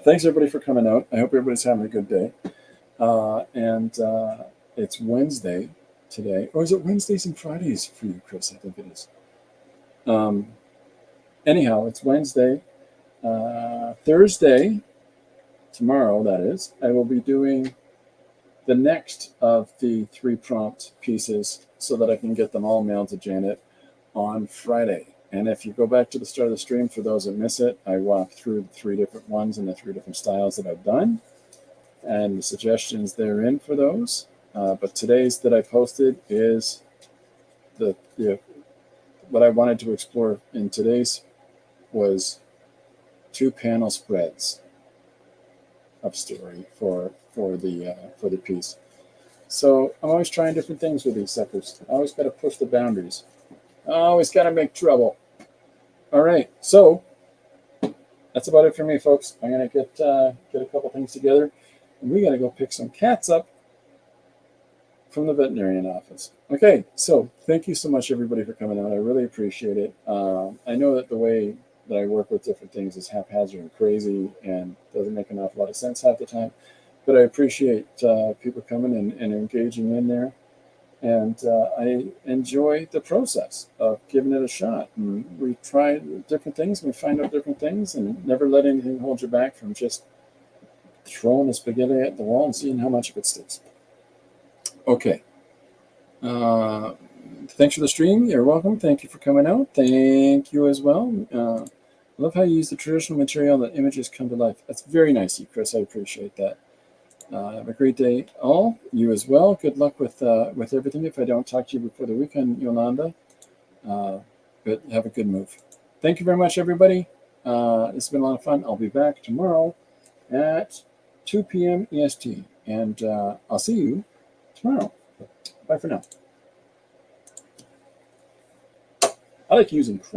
thanks, everybody, for coming out. I hope everybody's having a good day. It's Wednesday today. Or is it Wednesdays and Fridays for you, Chris? I think it is. Anyhow, it's Wednesday. Thursday, tomorrow, that is, I will be doing the next of the 3 prompt pieces so that I can get them all mailed to Janet on Friday. And if you go back to the start of the stream, for those that miss it, I walk through the 3 different ones and the 3 different styles that I've done and the suggestions therein for those. But today's that I posted is what I wanted to explore in today's was 2 panel spreads of story for the piece. So I'm always trying different things with these suckers. I always got to push the boundaries. I always got to make trouble. All right, so that's about it for me, folks. I'm gonna get a couple things together, and we gotta go pick some cats up from the veterinarian office. Okay, so thank you so much, everybody, for coming out. I really appreciate it. I know that the way that I work with different things is haphazard and crazy and doesn't make an awful lot of sense half the time, but I appreciate people coming and engaging in there. And I enjoy the process of giving it a shot. And we try different things, and we find out different things, and never let anything hold you back from just throwing the spaghetti at the wall and seeing how much of it sticks. Okay. Thanks for the stream. You're welcome. Thank you for coming out. Thank you as well. I love how you use the traditional material that images come to life. That's very nice of you, Chris. I appreciate that. Have a great day, all. You as well. Good luck with everything. If I don't talk to you before the weekend, Yolanda, but have a good move. Thank you very much, everybody. It's been a lot of fun. I'll be back tomorrow at 2 p.m. EST, and I'll see you tomorrow. Bye for now. I like using